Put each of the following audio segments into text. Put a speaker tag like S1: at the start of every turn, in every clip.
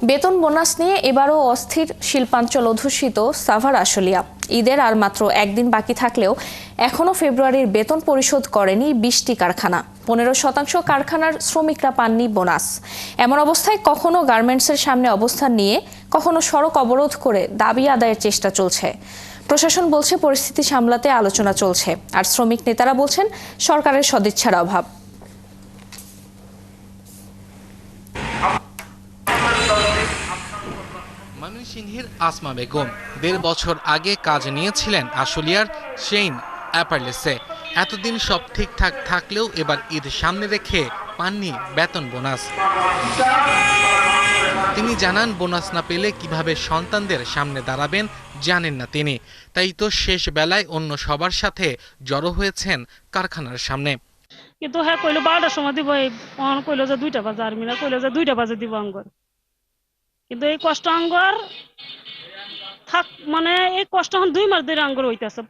S1: বেতন বোনাস নিয়ে এবারও অস্থির শিল্পাঞ্চল অধ্যুষিত সাভার আশুলিয়া। ঈদের আর মাত্র একদিন বাকি থাকলেও এখনও ফেব্রুয়ারির বেতন পরিশোধ করেনি 20টি কারখানা। 15% কারখানার শ্রমিকরা পাননি বোনাস। এমন অবস্থায় কখনো গার্মেন্টসের সামনে অবস্থান নিয়ে, কখনো সড়ক অবরোধ করে দাবি আদায়ের চেষ্টা চলছে। প্রশাসন বলছে পরিস্থিতি সামলাতে আলোচনা চলছে, আর শ্রমিক নেতারা বলছেন সরকারের সদিচ্ছার অভাব।
S2: ময়মনসিংহের আসমা বেগম 1.5 বছর আগে কাজ নিয়েছিলেন আশুলিয়ার শেইন অ্যাপারলেসে। এতদিন সব ঠিকঠাক থাকলেও এবার ঈদ সামনে রেখে পাননি বেতন বোনাস। তিনি জানান, বোনাস না পেলে কিভাবে সন্তানদের সামনে দাঁড়াবেন জানেন না তিনি। তাই তো শেষ বেলায় অন্য সবার সাথে জড়ো হয়েছেন কারখানার সামনে।
S3: কিন্তু হ্যাঁ কইলো 12টার সময় দিব, কইলো যে 2টা বাজে, আর মিনা কইলো যে 2টা বাজে দিব আঙ্গর। কিন্তু এই কষ্ট আঙ্গর থাক, মানে এই কষ্ট এখন 2 মাস ধরে আঙ্গর হইতাছে।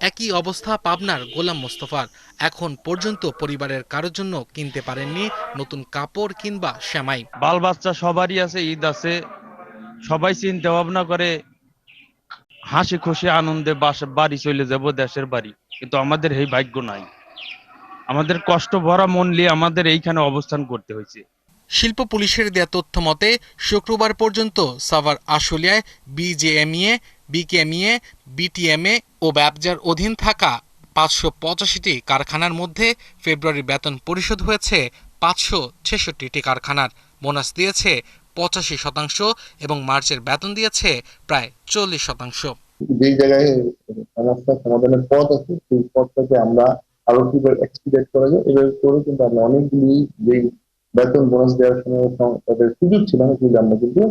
S2: একই অবস্থা পাবনার গোলাম মোস্তফার। এখন পর্যন্ত পরিবারের কারোর জন্য কিনতে পারেননি নতুন কাপড় কিংবা সেমাই।
S4: বাল বাচ্চা সবারই আছে, ঈদ আছে, সবাই চিন্তা ভাবনা করে হাসি খুশি আনন্দে বাড়ি চলে যাব, দেশের বাড়ি। কিন্তু আমাদের এই ভাগ্য নাই। আমাদের কষ্ট ভরা মন নিয়ে আমাদের এইখানে অবস্থান করতে হয়েছে।
S2: শিল্প পুলিশের দেয়া তথ্য মতে শুক্রবার পর্যন্ত সাভার আশুলিয়ায় বিজেএমইএ, বিকেএমইএ, বিটিএমএ ও ব্যবসার অধীন থাকা 585টি কারখানার মধ্যে ফেব্রুয়ারি বেতন পরিশোধ হয়েছে 566টি কারখানার। বোনাস দিয়েছে 85% এবং মার্চের বেতন দিয়েছে প্রায় 40%।
S5: যেই জায়গায় সমস্যা সমাধানের পথ আছে সেই পথটাকে আমরা আরো কিভাবে এক্সপিডিয়েট করা যায় এভাবে করে কিন্তু আমরা অনেকগুলি যেই বেতন বোনাস দেওয়ার সময় তাদের সুযোগ ছিল না, কিন্তু আমরা কিন্তু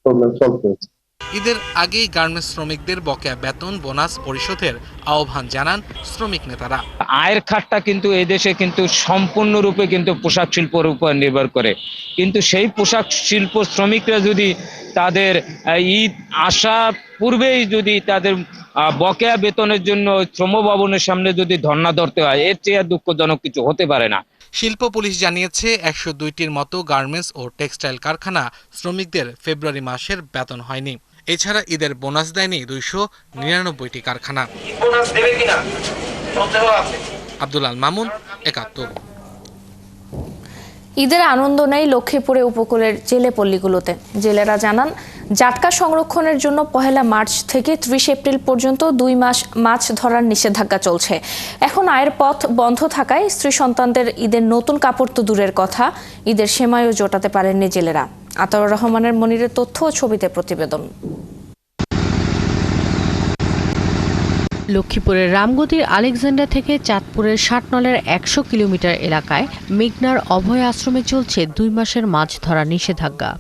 S5: প্রবলেম সলভ করেছি।
S2: ঈদের আগেই গার্মেন্টস শ্রমিকদের বকেয়া বেতন বোনাস পরিশোধের আহ্বান জানান শ্রমিক নেতারা।
S6: আয়ের খাতটা কিন্তু এই দেশে কিন্তু সম্পূর্ণরূপে কিন্তু পোশাক শিল্পের উপর নির্ভর করে। কিন্তু সেই পোশাক শিল্প শ্রমিকরা যদি তাদের ঈদ আসা পূর্বেই যদি তাদের বকেয়া বেতনের জন্য শ্রম ভবনের সামনে যদি ধর্ণা ধরতে হয়, এর চেয়ে দুঃখজনক কিছু হতে পারে না।
S2: শিল্প পুলিশ জানিয়েছে 102টির মতো গার্মেন্টস ও টেক্সটাইল কারখানা শ্রমিকদের ফেব্রুয়ারি মাসের বেতন হয়নি। এছাড়া ঈদের বোনাস দেয়নি 299টি কারখানা। আব্দুল আল মামুন, 71।
S1: ঈদের আনন্দ নেই লক্ষ্মীপুরে উপকূলের জেলে পল্লীগুলোতে। জেলেরা জানান, জাটকা সংরক্ষণের জন্য 1 মার্চ থেকে 30 এপ্রিল পর্যন্ত 2 মাস মাছ ধরার নিষেধাজ্ঞা চলছে। এখন আয়ের পথ বন্ধ থাকায় স্ত্রী সন্তানদের ঈদের নতুন কাপড় তো দূরের কথা, ঈদের সেমাইও জোটাতে পারেননি জেলেরা। আতাউর রহমানের মনিরের তথ্য ও ছবিতে প্রতিবেদন।
S7: লক্ষ্মীপুরের রামগতির আলেকজান্ডার থেকে চাঁদপুরের 60 নলের 100 কিলোমিটার এলাকায় মেঘনার অভয় আশ্রমে চলছে 2 মাসের মাছ ধরার নিষেধাজ্ঞা।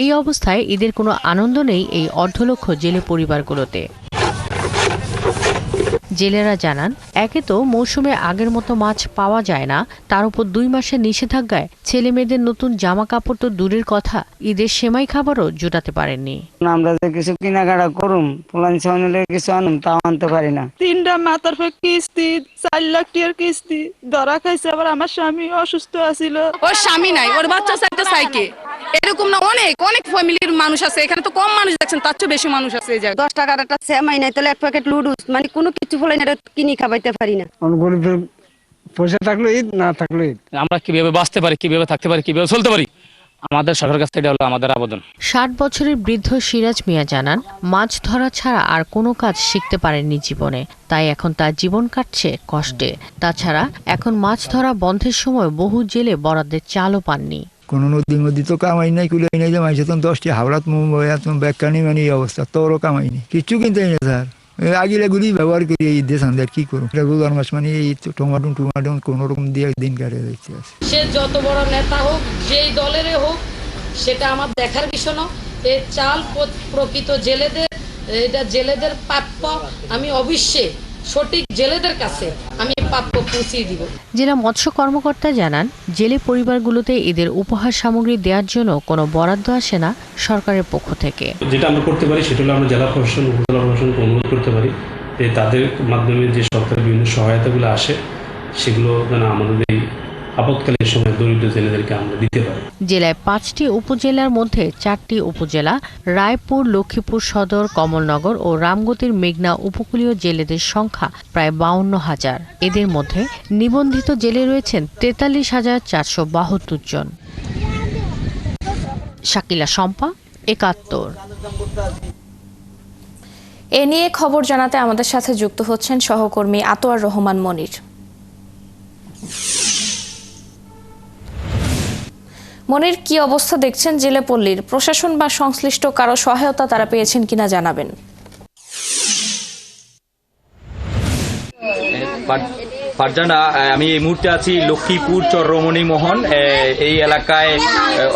S7: এই অবস্থায় ঈদের কোনো আনন্দ নেই এই 1.5 লক্ষ জেলে পরিবারগুলোতে। জেলেরা জানান, একে তো মৌসুমে আগের মতো মাছ পাওয়া যায় না, তার উপর 2 মাসের নিষেধাজ্ঞায় ছেলে মেয়েদের নতুন জামা কাপড় তো দূরের কথা, ঈদের সেমাই খাবারও জোটাতে পারেননি।
S8: আমরা যে কিছু কেনাকাটা করুম, পোলান ছাউনিলে কিছু আনুম, তাও আনতে পারি না।
S9: 3টা মাথার কিস্তি, 4 লাখ টাকার কিস্তি ধরা খাইছে। আবার আমার স্বামী অসুস্থ আছিল,
S10: ওর স্বামী নাই, ওর বাচ্চা চাইতে সাইকে। এরকম না, অনেক অনেক ফ্যামিলির মানুষ আছে এখানে, তো কম মানুষ দেখছেন, তার চেয়ে বেশি মানুষ আছে এই জায়গায়।
S11: 10 টাকার একটা সেমাই নাই, তাহলে 1 প্যাকেট লুডুস, মানে কোনো কিছু ফলে না কিনি খাবাইতে পারি না।
S8: গরিবের পয়সা থাকলে ঈদ, না থাকলে ঈদ।
S6: আমরা কিভাবে বাঁচতে পারি, কিভাবে থাকতে পারি, কিভাবে চলতে পারি, আমাদের সরকারের কাছে এটা হলো আমাদের আবেদন।
S7: 60 বছরের বৃদ্ধ সিরাজ মিয়া জানান, মাছ ধরা ছাড়া আর কোনো কাজ শিখতে পারেননি জীবনে, তাই এখন তার জীবন কাটছে কষ্টে। তাছাড়া এখন মাছ ধরা বন্ধের সময় বহু জেলে বরাদ্দের চালও পাননি।
S12: কোনো নদী তো কামাই নাই, কুলাই নাই যে মাইছে তো 10টি হাওড়াত ব্যাখ্যানি মানে এই অবস্থা, তোরও কামাই নেই, কিচ্ছু কিনতে নেই স্যার। আগিলাগুলি ব্যবহার করি এই দেশ আমাদের কি করুন, রেগুলার মাছ মানে এই টমাটো কোনো রকম দিয়ে দিন কাটিয়ে দিচ্ছে।
S10: সে যত বড় নেতা হোক, যেই দলের হোক, সেটা আমার দেখার বিষয় না। এই চাল প্রকৃত জেলেদের, এটা জেলেদের প্রাপ্য। আমি অবশ্যই সঠিক জেলেদের কাছে আমি প্রাপ্য পৌঁছিয়ে দিব।
S7: জেলা মৎস্য কর্মকর্তা জানান, জেলে পরিবারগুলোতে ঈদের উপহার সামগ্রী দেওয়ার জন্য কোনো বরাদ্দ আসে না সরকারের পক্ষ থেকে।
S13: যেটা আমরা করতে পারি সেটা হলো আমরা জেলা প্রশাসন, উপজেলা প্রশাসনকে অনুরোধ করতে পারি যে তাদের মাধ্যমে যে সরকারের বিভিন্ন সহায়তাগুলো আসে সেগুলো যেন আমাদের এই আপৎকালীন সময় দরিদ্র জেলেদেরকে আমরা দিতে পারি।
S7: জেলায় 5টি উপজেলার মধ্যে 4টি উপজেলা রায়পুর, লক্ষ্মীপুর সদর, কমলনগর ও রামগতির মেঘনা উপকূলীয় জেলেদের সংখ্যা প্রায় 52,000। এদের মধ্যে নিবন্ধিত জেলে রয়েছেন 43,472 জন। শাকিলা শম্পা, 71।
S1: এ নিয়ে খবর জানাতে আমাদের সাথে যুক্ত হচ্ছেন সহকর্মী আতোয়ার রহমান মনির। মনির, কি অবস্থা দেখছেন জেলেপল্লীর? প্রশাসন বা সংশ্লিষ্ট কারো সহায়তা তারা পেয়েছেন কিনা জানাবেন।
S14: ফারজানা, আমি এই মুহূর্তে আছি লক্ষ্মীপুর চররমণী মোহন এই এলাকায়,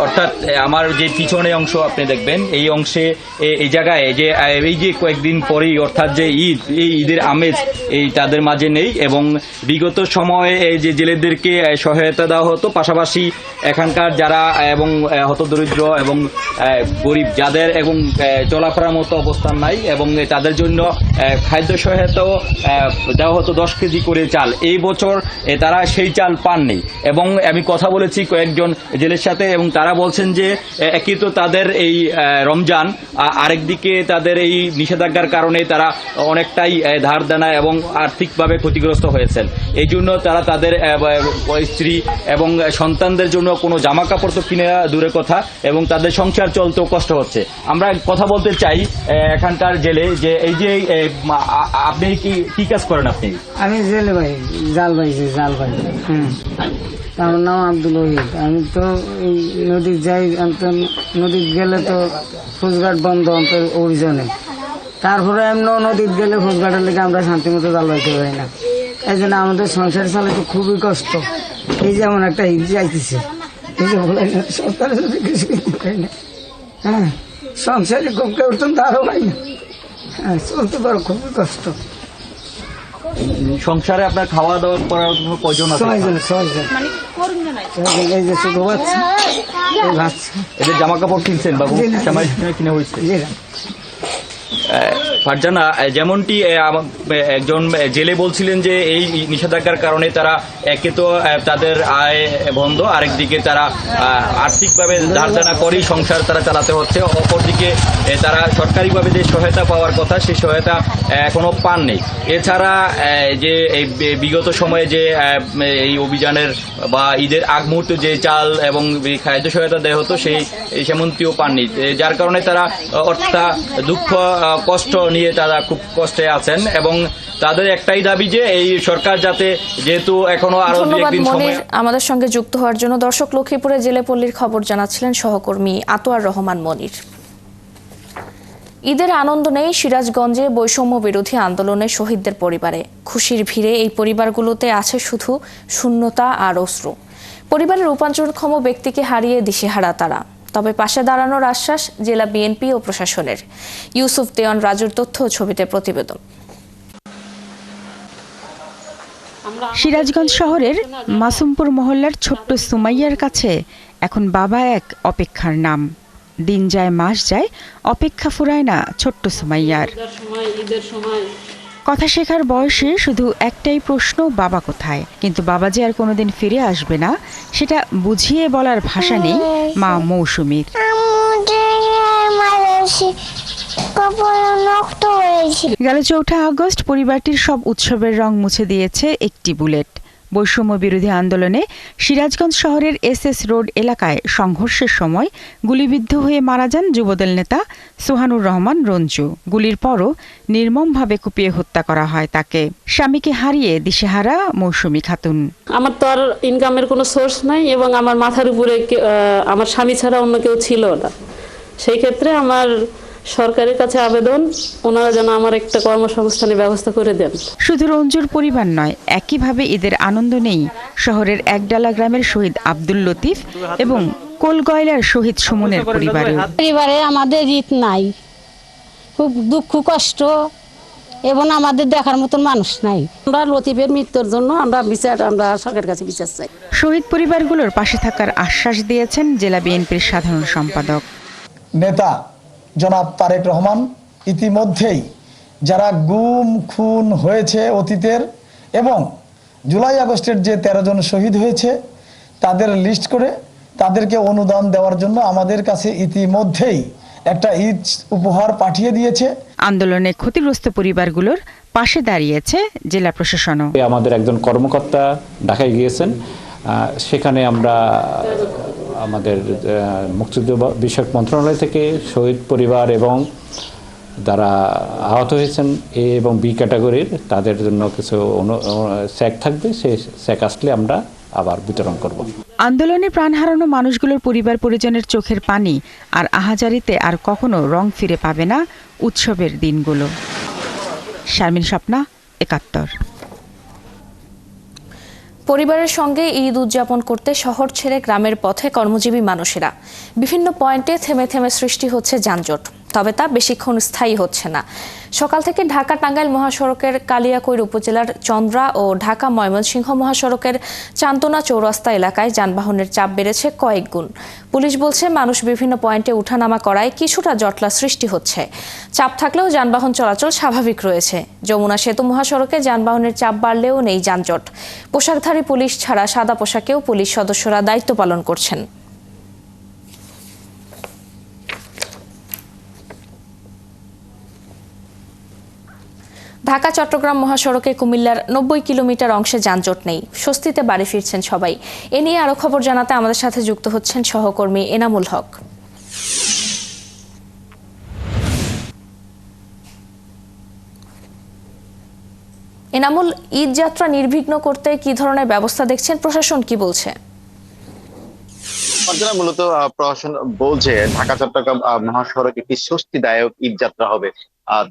S14: অর্থাৎ আমার যে পিছনে অংশ আপনি দেখবেন এই অংশে এই জায়গায় যে এই যে কয়েকদিন পরেই অর্থাৎ যে ঈদ, এই ঈদের আমেজ এই তাদের মাঝে নেই এবং বিগত সময়ে এই যে জেলেদেরকে সহায়তা দেওয়া হতো, পাশাপাশি এখানকার যারা এবং হতদরিদ্র এবং গরিব যাদের এবং চলাফেরার মতো অবস্থান নাই এবং তাদের জন্য খাদ্য সহায়তাও দেওয়া হতো 10 কেজি করে চাল। এই বছর তারা সেই চাল পাননি এবং আমি কথা বলেছি কয়েকজন জেলের সাথে এবং তারা বলছেন যে একই তো তাদের এই রমজান, আরেকদিকে তাদের এই নিষেধাজ্ঞার কারণে তারা অনেকটাই ধার দেনা এবং আর্থিকভাবে ক্ষতিগ্রস্ত হয়েছেন। এই জন্য তারা তাদের স্ত্রী এবং সন্তানদের জন্য কোনো জামা কাপড় তো কিনে দূরের কথা এবং তাদের সংসার চলতেও কষ্ট হচ্ছে। আমরা কথা বলতে চাই এখানকার জেলে যে এই যে আপনি কি কাজ করেন? আপনি?
S8: আমি জেলে ভাই, জাল ভাই। আমার নাম আব্দুল ওহিদ। আমি তো এই নদীর যাই, নদীর গেলে তো খোঁজঘাট বন্ধ অভিযানে, তারপরে এমন নদীর গেলে খোঁজঘাটের লেগে আমরা শান্তি মতো জাল বাইতে পারি না। এই জন্য আমাদের সংসার চালাতে খুবই কষ্ট। এই যেমন একটা ঈদ যাইতেছে, এই যে বলে সরকারের যদি কিছু কিনতে পারি না, হ্যাঁ সংসারে খুব কেউ তারও পাই না, হ্যাঁ চলতে পারো, খুবই কষ্ট।
S14: সংসারে আপনার খাওয়া দাওয়া করার কয়জন আছে?
S8: 6 জন। এই যে ছোট বাচ্চা,
S14: এদের জামা কাপড় কিনছেন বাবু? কিনে হয়েছে। ফারজানা, যেমনটি একজন জেলে বলছিলেন যে এই নিষেধাজ্ঞার কারণে তারা একে তো তাদের আয় বন্ধ, আরেকদিকে তারা আর্থিকভাবে ধারদানা করেই সংসার তারা চালাতে হচ্ছে, অপরদিকে তারা সরকারিভাবে যে সহায়তা পাওয়ার কথা সেই সহায়তা এখনো পাননি। এছাড়া যে এই বিগত সময়ে যে এই অভিযানের বা ঈদের আগ মুহূর্তে যে চাল এবং খাদ্য সহায়তা দেওয়া হতো সেই সেমনটিও পাননি, যার কারণে তারা অর্থাৎ দুঃখ কষ্ট নিয়ে তারা খুব কষ্টে আছেন এবং তাদের একটাই দাবি যে এই সরকার যাতে, যেহেতু এখনো আরো একদিন সময়।
S1: আমাদের সঙ্গে যুক্ত হওয়ার জন্য দর্শক, লক্ষ্মীপুরে জেলেপল্লীর খবর জানাচ্ছিলেন সহকর্মী আতোয়ার রহমান মনির। ঈদের আনন্দ নেই সিরাজগঞ্জে বৈষম্য বিরোধী আন্দোলনে শহীদদের পরিবারে। খুশির ভিড়ে এই পরিবারগুলোতে আছে শুধু শূন্যতা আর অশ্রু। পরিবারের রূপান্তরক্ষম ব্যক্তিকে হারিয়ে দিশেহারা তারা। তবে পাশে দাঁড়ানোর আশ্বাস জেলা বিএনপি ও প্রশাসনের। ইউসুফ দেওয়ান রাজুর তথ্য ও ছবিতে প্রতিবেদন।
S15: সিরাজগঞ্জ শহরের মাসুমপুর মহল্লার ছোট্ট সুমাইয়ার কাছে এখন বাবা এক অপেক্ষার নাম। দিন যায় মাস যায়, অপেক্ষা ফুরায় না ছোট্ট সুমাইয়ার। কথা শেখার বয়সে শুধু একটাই প্রশ্ন, বাবা কোথায়? কিন্তু বাবা যে আর কোনোদিন ফিরে আসবে না সেটা বুঝিয়ে বলার ভাষা নেই মা মৌসুমীর। গেল 4 আগস্ট পরিবারটির সব উৎসবের রং মুছে দিয়েছে একটি বুলেট। বৈষম্য বিরোধী আন্দোলনে সিরাজগঞ্জ শহরের SS রোড এলাকায় সংঘর্ষের সময় গুলিবিদ্ধ হয়ে মারা যান যুবদল নেতা সোহানুর রহমান রঞ্জু। গুলির পরও নির্মমভাবে কুপিয়ে হত্যা করা হয় তাকে। স্বামীকে হারিয়ে দিশেহারা মৌসুমী খাতুন।
S3: আমার তো আর ইনকামের কোনো সোর্স নাই এবং আমার মাথার উপরে আমার স্বামী ছাড়া অন্য কেউ ছিল না। সেই ক্ষেত্রে আমার সরকারের কাছে আবেদন, ওনারা যেন আমার একটা কর্মসংস্থানের ব্যবস্থা করে দেন।
S15: শুধু রঞ্জুর পরিবার নয়, একইভাবে ঈদের আনন্দ নেই শহরের একডালা গ্রামের শহীদ আব্দুল লতিফ এবং কোলগয়লার শহীদ সুমনের
S16: পরিবারে। আমাদের ঈদ নাই, খুব দুঃখ কষ্ট এবং আমাদের দেখার মতন মানুষ নাই। আমরা লতিফের মৃত্যুর জন্য আমরা সরকারের কাছে বিচার চাই।
S15: শহীদ পরিবারগুলোর পাশে থাকার আশ্বাস দিয়েছেন জেলা বিএনপির সাধারণ সম্পাদক
S17: নেতা জনাব তারেক রহমান। ইতিমধ্যেই যারা গুম খুন হয়েছে অতীতের এবং জুলাই আগস্টের যে 13 জন শহীদ হয়েছে তাদের লিস্ট করে তাদেরকে অনুদান দেওয়ার জন্য আমাদের কাছে ইতিমধ্যেই একটা ঈদ উপহার পাঠিয়ে দিয়েছে।
S15: আন্দোলনে ক্ষতিগ্রস্ত পরিবারগুলোর পাশে দাঁড়িয়েছে জেলা প্রশাসনও।
S18: আমাদের একজন কর্মকর্তা ঢাকায় গিয়েছেন, সেখানে আমরা আমাদের মুক্তিযুদ্ধ বিষয়ক মন্ত্রণালয় থেকে শহীদ পরিবার এবং যারা আহত হয়েছেন এ এবং বি ক্যাটাগরির তাদের জন্য কিছু চেক থাকবে, সেই চেক আসলে আমরা আবার বিতরণ করব।
S15: আন্দোলনে প্রাণ হারানো মানুষগুলোর পরিবার পরিজনের চোখের পানি আর আহাজারিতে আর কখনো রং ফিরে পাবে না উৎসবের দিনগুলো। শারমিন স্বপ্না, ৭১।
S1: পরিবারের সঙ্গে ঈদ উদযাপন করতে শহর ছেড়ে গ্রামের পথে কর্মজীবী মানুষেরা। বিভিন্ন পয়েন্টে থেমে থেমে সৃষ্টি হচ্ছে যানজট, তবে তা বেশিক্ষণ স্থায়ী হচ্ছে না। সকাল থেকে ঢাকা টাঙ্গাইল মহাসড়কের কালিয়াকৈর উপজেলার চন্দ্রা ও ঢাকা ময়মনসিংহ মহাসড়কের চান্দনা চৌরাস্তা এলাকায় যানবাহনের চাপ বেড়েছে কয়েক গুণ। পুলিশ বলছে মানুষ বিভিন্ন পয়েন্টে উঠানামা করায় কিছুটা জটলা সৃষ্টি হচ্ছে। চাপ থাকলেও যানবাহন চলাচল স্বাভাবিক রয়েছে। যমুনা সেতু মহাসড়কে যানবাহনের চাপ বাড়লেও নেই যানজট। পোশাকধারী পুলিশ ছাড়া সাদা পোশাকেও পুলিশ সদস্যরা দায়িত্ব পালন করছেন। ঢাকা চট্টগ্রাম মহাসড়কে কুমিল্লার ৯০ কিলোমিটার অংশে যানজট নেই। স্বস্তিতে বাড়ি ফিরছেন সবাই। এ নিয়ে আরো খবর জানাতে আমাদের সাথে যুক্ত হচ্ছেন সহকর্মী এনামুল হক। এনামুল, ঈদ যাত্রা নির্বিঘ্ন করতে কি ধরনের ব্যবস্থা দেখছেন, প্রশাসন কি বলছে?
S19: মূলত প্রশাসন বলছে ঢাকা চট্টগ্রাম মহাসড়ক একটি স্বস্তিদায়ক ঈদ যাত্রা হবে।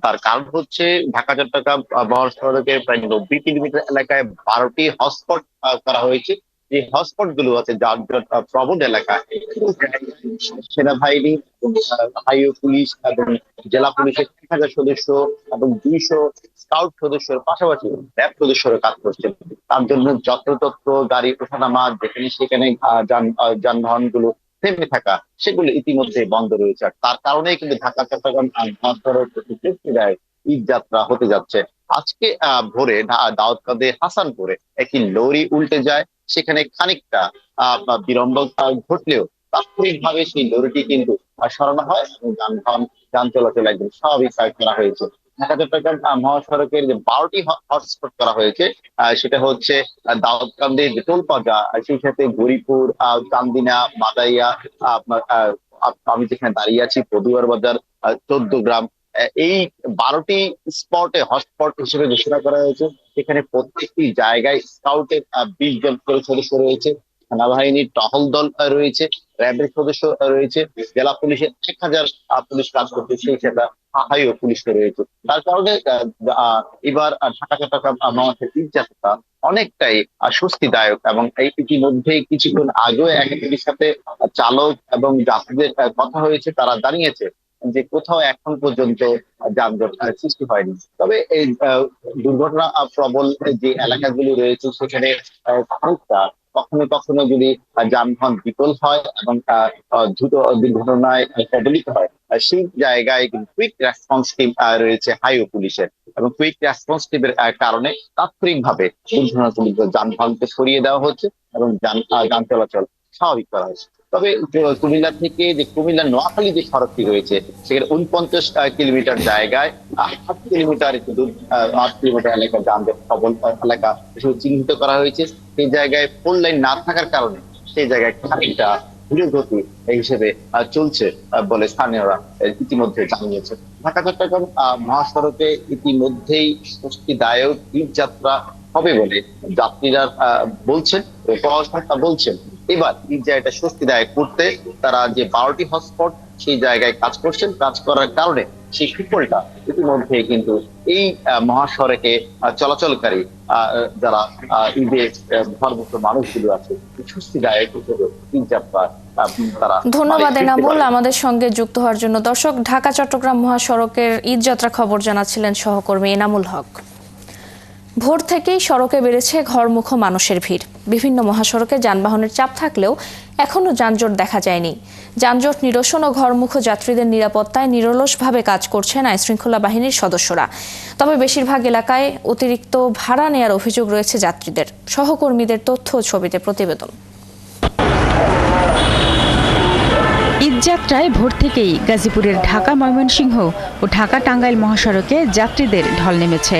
S19: তার কারণ হচ্ছে ঢাকা চট্টগ্রাম মহাসড়কের প্রায় ৯০ কিলোমিটার এলাকায় ১২টি হটস্পট করা হয়েছে। যে হটস্পট গুলো আছে যানজট প্রবণ এলাকা, সেনাবাহিনী, হাইওয়ে পুলিশ এবং জেলা পুলিশের ১,০০০ সদস্য এবং ২০০ স্কাউট সদস্যের পাশাপাশি র্যাব সদস্যরা কাজ করছেন। তার জন্য যত্রতত্র গাড়ি ওঠানামা, যেখানে সেখানে যানবাহন গুলো থেমে থাকা, সেগুলো ইতিমধ্যে বন্ধ রয়েছে। আর তার কারণেই কিন্তু ঢাকা চট্টগ্রাম মহাসড়ক ঈদ যাত্রা হতে যাচ্ছে। আজকে ভোরে দাউদকান্দি হাসানপুরে একটি লরি উল্টে যায়, সেখানে খানিকটা বিলম্ব ঘটলেও তাৎক্ষণিকভাবে সেই লরিটি কিন্তু সরানো হয় এবং যান চলাচল একদম স্বাভাবিক করা হয়েছে। ঢাকা চট্টগ্রাম মহাসড়কের যে ১২টি হটস্পট করা হয়েছে, সেটা হচ্ছে দাউদকান্দি যে টোল প্লাজা, সেই সাথে গরিপুর, চান্দিনা, মাদাইয়া, আমি যেখানে দাঁড়িয়ে আছি পদুয়ার বাজার, ১৪ গ্রাম, এই ১২টি স্পটে হটস্পট হিসেবে ঘোষণা করা হয়েছে। সেখানে প্রত্যেকটি জায়গায় স্কাউটের ২০ জন করে সদস্য রয়েছে, সেনাবাহিনীর টহল দল রয়েছে, র্যাবের সদস্য রয়েছে, জেলা পুলিশের ১,০০০ পুলিশ কাজ করছে, সেই সাথে হাইওয়ে পুলিশ রয়েছে। তার কারণে এবার ঢাকা চট্টগ্রাম মহাসড়ক ঈদ যাত্রা অনেকটাই স্বস্তিদায়ক। এবং ইতিমধ্যেই কিছুক্ষণ আগেও একটির সাথে চালক এবং যাত্রীদের কথা হয়েছে, তারা জানিয়েছে যে কোথাও এখন পর্যন্ত যানজট সৃষ্টি হয়নি। তবে এই দুর্ঘটনা প্রবল যে এলাকাগুলি রয়েছে, সেখানে কখনো কখনো যদি যানবাহন বিকল হয় এবং দ্রুত দুর্ঘটনায় কবলিত হয়, সেই জায়গায় কুইক রেসপন্স টিম রয়েছে হাইওয়ে পুলিশের, এবং কুইক রেসপন্স টিমের কারণে তাৎক্ষণিকভাবে দুর্ঘটনাজনিত যানবাহনকে সরিয়ে দেওয়া হচ্ছে এবং যান চলাচল স্বাভাবিক করা হচ্ছে। তবে কুমিল্লা থেকে যে কুমিল্লা নোয়াখালী যে সড়কটি রয়েছে, সেখানে ৪৯ কিলোমিটার জায়গায় ৮ কিলোমিটার এলাকা যানজট প্রবল এলাকা চিহ্নিত করা হয়েছে। সেই জায়গায় 4 লাইন না থাকার কারণে সেই জায়গায় খানিকটা ধীর গতি হিসেবে চলছে বলে স্থানীয়রা ইতিমধ্যে জানিয়েছে। ঢাকা চট্টগ্রাম মহাসড়কে ইতিমধ্যেই স্বস্তিদায়ক ঈদ যাত্রা হবে বলে যাত্রীরা বলছেন, প্রশাসন বলছেন। এবার ঈদ জায়গাটা স্বস্তিদায়ক করতে তারা যে 12টি হটস্পট সেই জায়গায় কাজ করছেন, কাজ করার কারণে সেই সুফলটা ইতিমধ্যে কিন্তু এই মহাসড়কে চলাচলকারী যারা ঈদে ঘরমুক্ত মানুষগুলো আছে, স্বস্তিদায়ক হিসেবে ঈদ যাত্রা তারা।
S1: ধন্যবাদ এনামুল আমাদের সঙ্গে যুক্ত হওয়ার জন্য। দর্শক, ঢাকা চট্টগ্রাম মহাসড়কের ঈদ যাত্রা খবর জানাচ্ছিলেন সহকর্মী এনামুল হক। ভোর থেকেই সড়কে বেড়েছে ঘরমুখ মানুষের ভিড়। বিভিন্ন মহাসড়কে যানবাহনের চাপ থাকলেও এখনো যানজট দেখা যায়নি। যানজট নিরসন ও ঘরমুখ যাত্রীদের নিরাপত্তায় নিরলসভাবে কাজ করছেন আইনশৃঙ্খলা বাহিনীর সদস্যরা। তবে বেশিরভাগ এলাকায় অতিরিক্ত ভাড়া নেয়ার অভিযোগ রয়েছে যাত্রীদের। সহকর্মীদের তথ্য ও ছবিতে প্রতিবেদন।
S15: যাত্রায় ভোর থেকেই গাজীপুরের ঢাকা ময়মনসিংহ ও ঢাকা টাঙ্গাইল মহাসড়কে যাত্রীদের ঢল নেমেছে।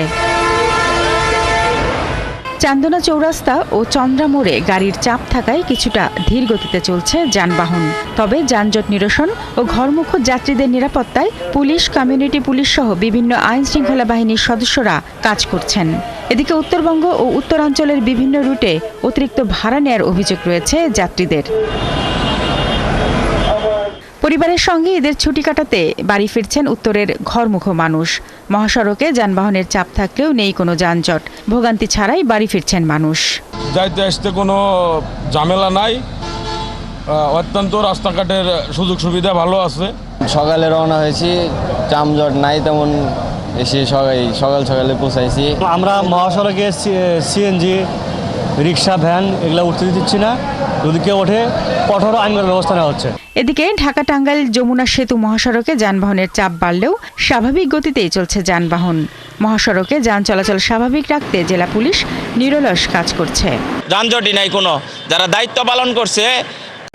S15: চান্দনা চৌরাস্তা ও চন্দ্রা মোড়ে গাড়ির চাপ থাকায় কিছুটা ধীর গতিতে চলছে যানবাহন। তবে যানজট নিরসন ও ঘরমুখো যাত্রীদের নিরাপত্তায় পুলিশ, কমিউনিটি পুলিশ সহ বিভিন্ন আইন শৃঙ্খলা বাহিনীর সদস্যরা কাজ করছেন। এদিকে উত্তরবঙ্গ ও উত্তরাঞ্চলের বিভিন্ন রুটে অতিরিক্ত ভাড়া নেয়ার অভিযোগ রয়েছে যাত্রীদের। পরিবারের সঙ্গে ঈদের ছুটি কাটাতে বাড়ি ফিরছেন উত্তরের ঘরমুখো মানুষ। মহাসড়কে যানবাহনের চাপ থাকলেও নেই কোনো যানজট, ভোগান্তি ছাড়াই বাড়ি ফিরছেন মানুষ।
S20: যাইতে আসতে কোনো ঝামেলা নাই, অত্যন্ত রাস্তাঘাটের সুযোগ সুবিধা ভালো আছে।
S21: সকালে রওনা হয়েছি, যানজট নাই তেমন, এসে সকাল সকালে পৌঁছাইছি।
S22: আমরা মহাসড়কে সিএনজি, রিক্সা, ভ্যান এগুলো উঠতে দিচ্ছি না, যদি কেউ ওঠে কঠোর আইনগত ব্যবস্থা নেওয়া হচ্ছে।
S15: এদিকে ঢাকা টাঙ্গাইল যমুনা সেতু মহাসড়কে যানবাহনের চাপ বাড়লেও স্বাভাবিক গতিতেই চলছে যানবাহন। মহাসড়কে যান চলাচল স্বাভাবিক রাখতে জেলা পুলিশ নিরলস কাজ করছে।
S23: যানজটই নাই কোনো, যারা দায়িত্ব পালন করছে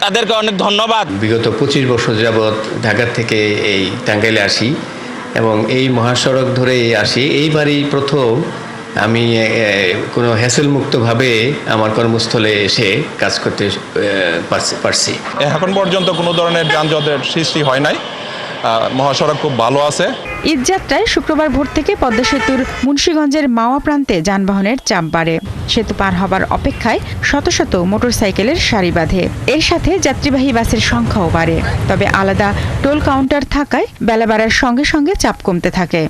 S23: তাদেরকে অনেক ধন্যবাদ।
S24: বিগত 25 বছর যাবৎ ঢাকা থেকে এই টাঙ্গাইলে আসি এবং এই মহাসড়ক ধরেই আসি। এইবারই প্রথম আমি কোনো হ্যাসেল মুক্তভাবে আমার কর্মস্থলে এসে কাজ করতে পারছি।
S25: এখন পর্যন্ত কোনো ধরনের যানজটের সৃষ্টি হয় নাই, মহাসড়ক খুব ভালো আছে।
S15: ঈদ যাত্রায় শুক্রবার ভোর থেকে পদ্মা সেতুর মুন্সিগঞ্জের মাওয়া প্রান্তে যানবাহনের চাপ বাড়ে। সেতু পার হবার অপেক্ষায় শত শত মোটরসাইকেলের সারি বাঁধে। এর সাথে যাত্রীবাহী বাসের সংখ্যাও বাড়ে। তবে আলাদা টোল কাউন্টার থাকায় বেলা বাড়ার সঙ্গে সঙ্গে চাপ কমতে থাকে।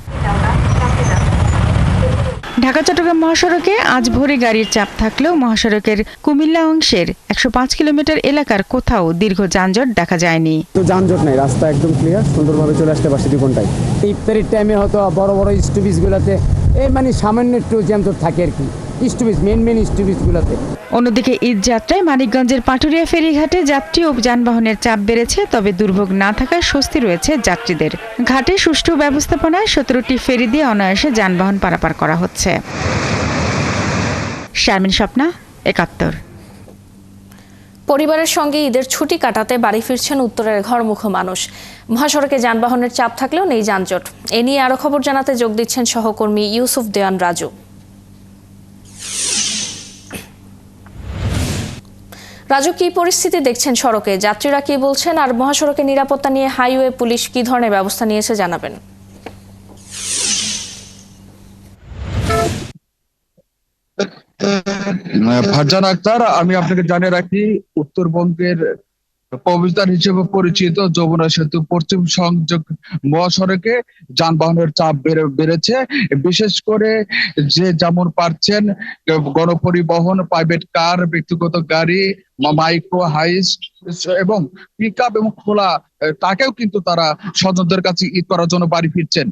S15: ঢাকা চট্টগ্রাম মহাসড়কে আজ ভোরে গাড়ির চাপ থাকলেও মহাসড়কের কুমিল্লা অংশের 105 কিলোমিটার এলাকার কোথাও দীর্ঘ যানজট দেখা যায়নি।
S26: তো যানজট নাই, রাস্তা একদম ক্লিয়ার, সুন্দরভাবে চলে আসতে পারছি 2 ঘন্টায়। ইফতারির টাইমে হয়তো বড় বড় স্টপেজগুলোতে মানে সামান্য একটু জ্যামজট থাকে আর কি, স্টপেজ মেন স্টপেজগুলোতে।
S15: অন্যদিকে ঈদ যাত্রায় মানিকগঞ্জের পাটুরিয়া ফেরিঘাটে যাত্রী ও যানবাহনের চাপ বেড়েছে, তবে দুর্ভোগ না থাকায় স্বস্তি রয়েছে যাত্রীদের। ঘাটে সুষ্ঠু ব্যবস্থাপনায় 17টি ফেরি দিয়ে অনায়াসে যানবাহন পারাপার করা হচ্ছে। শারমিন স্বপ্না, 71।
S1: পরিবারের সঙ্গে ঈদের ছুটি কাটাতে বাড়ি ফিরছেন উত্তরের ঘরমুখো মানুষ। মহাসড়কে যানবাহনের চাপ থাকলেও নেই যানজট। এ নিয়ে আরো খবর জানাতে যোগ দিচ্ছেন সহকর্মী ইউসুফ দেওয়ান রাজু। রাজু, কি পরিস্থিতি দেখছেন সড়কে, যাত্রীরা কি বলছেন, আর মহাসড়কে নিরাপত্তা নিয়ে হাইওয়ে পুলিশ কি ধরনের ব্যবস্থা নিয়েছে জানাবেন।
S27: ফারজানা আক্তার, আমি আপনাকে জানিয়ে রাখি উত্তরবঙ্গের প্রবেশদ্বার হিসেবে পরিচিত যমুনা সেতু পশ্চিম সংযোগ মহাসড়কে যানবাহনের চাপ বেড়েছে। বিশেষ করে যে যেমন পারছেন গণপরিবহন, প্রাইভেট কার, ব্যক্তিগত গাড়ি, মাইক্রো হাইস এবং পিকআপ এবং খোলা তাকেও কিন্তু তারা স্বজনদের কাছে ঈদ করার জন্য বাড়ি ফিরছেন।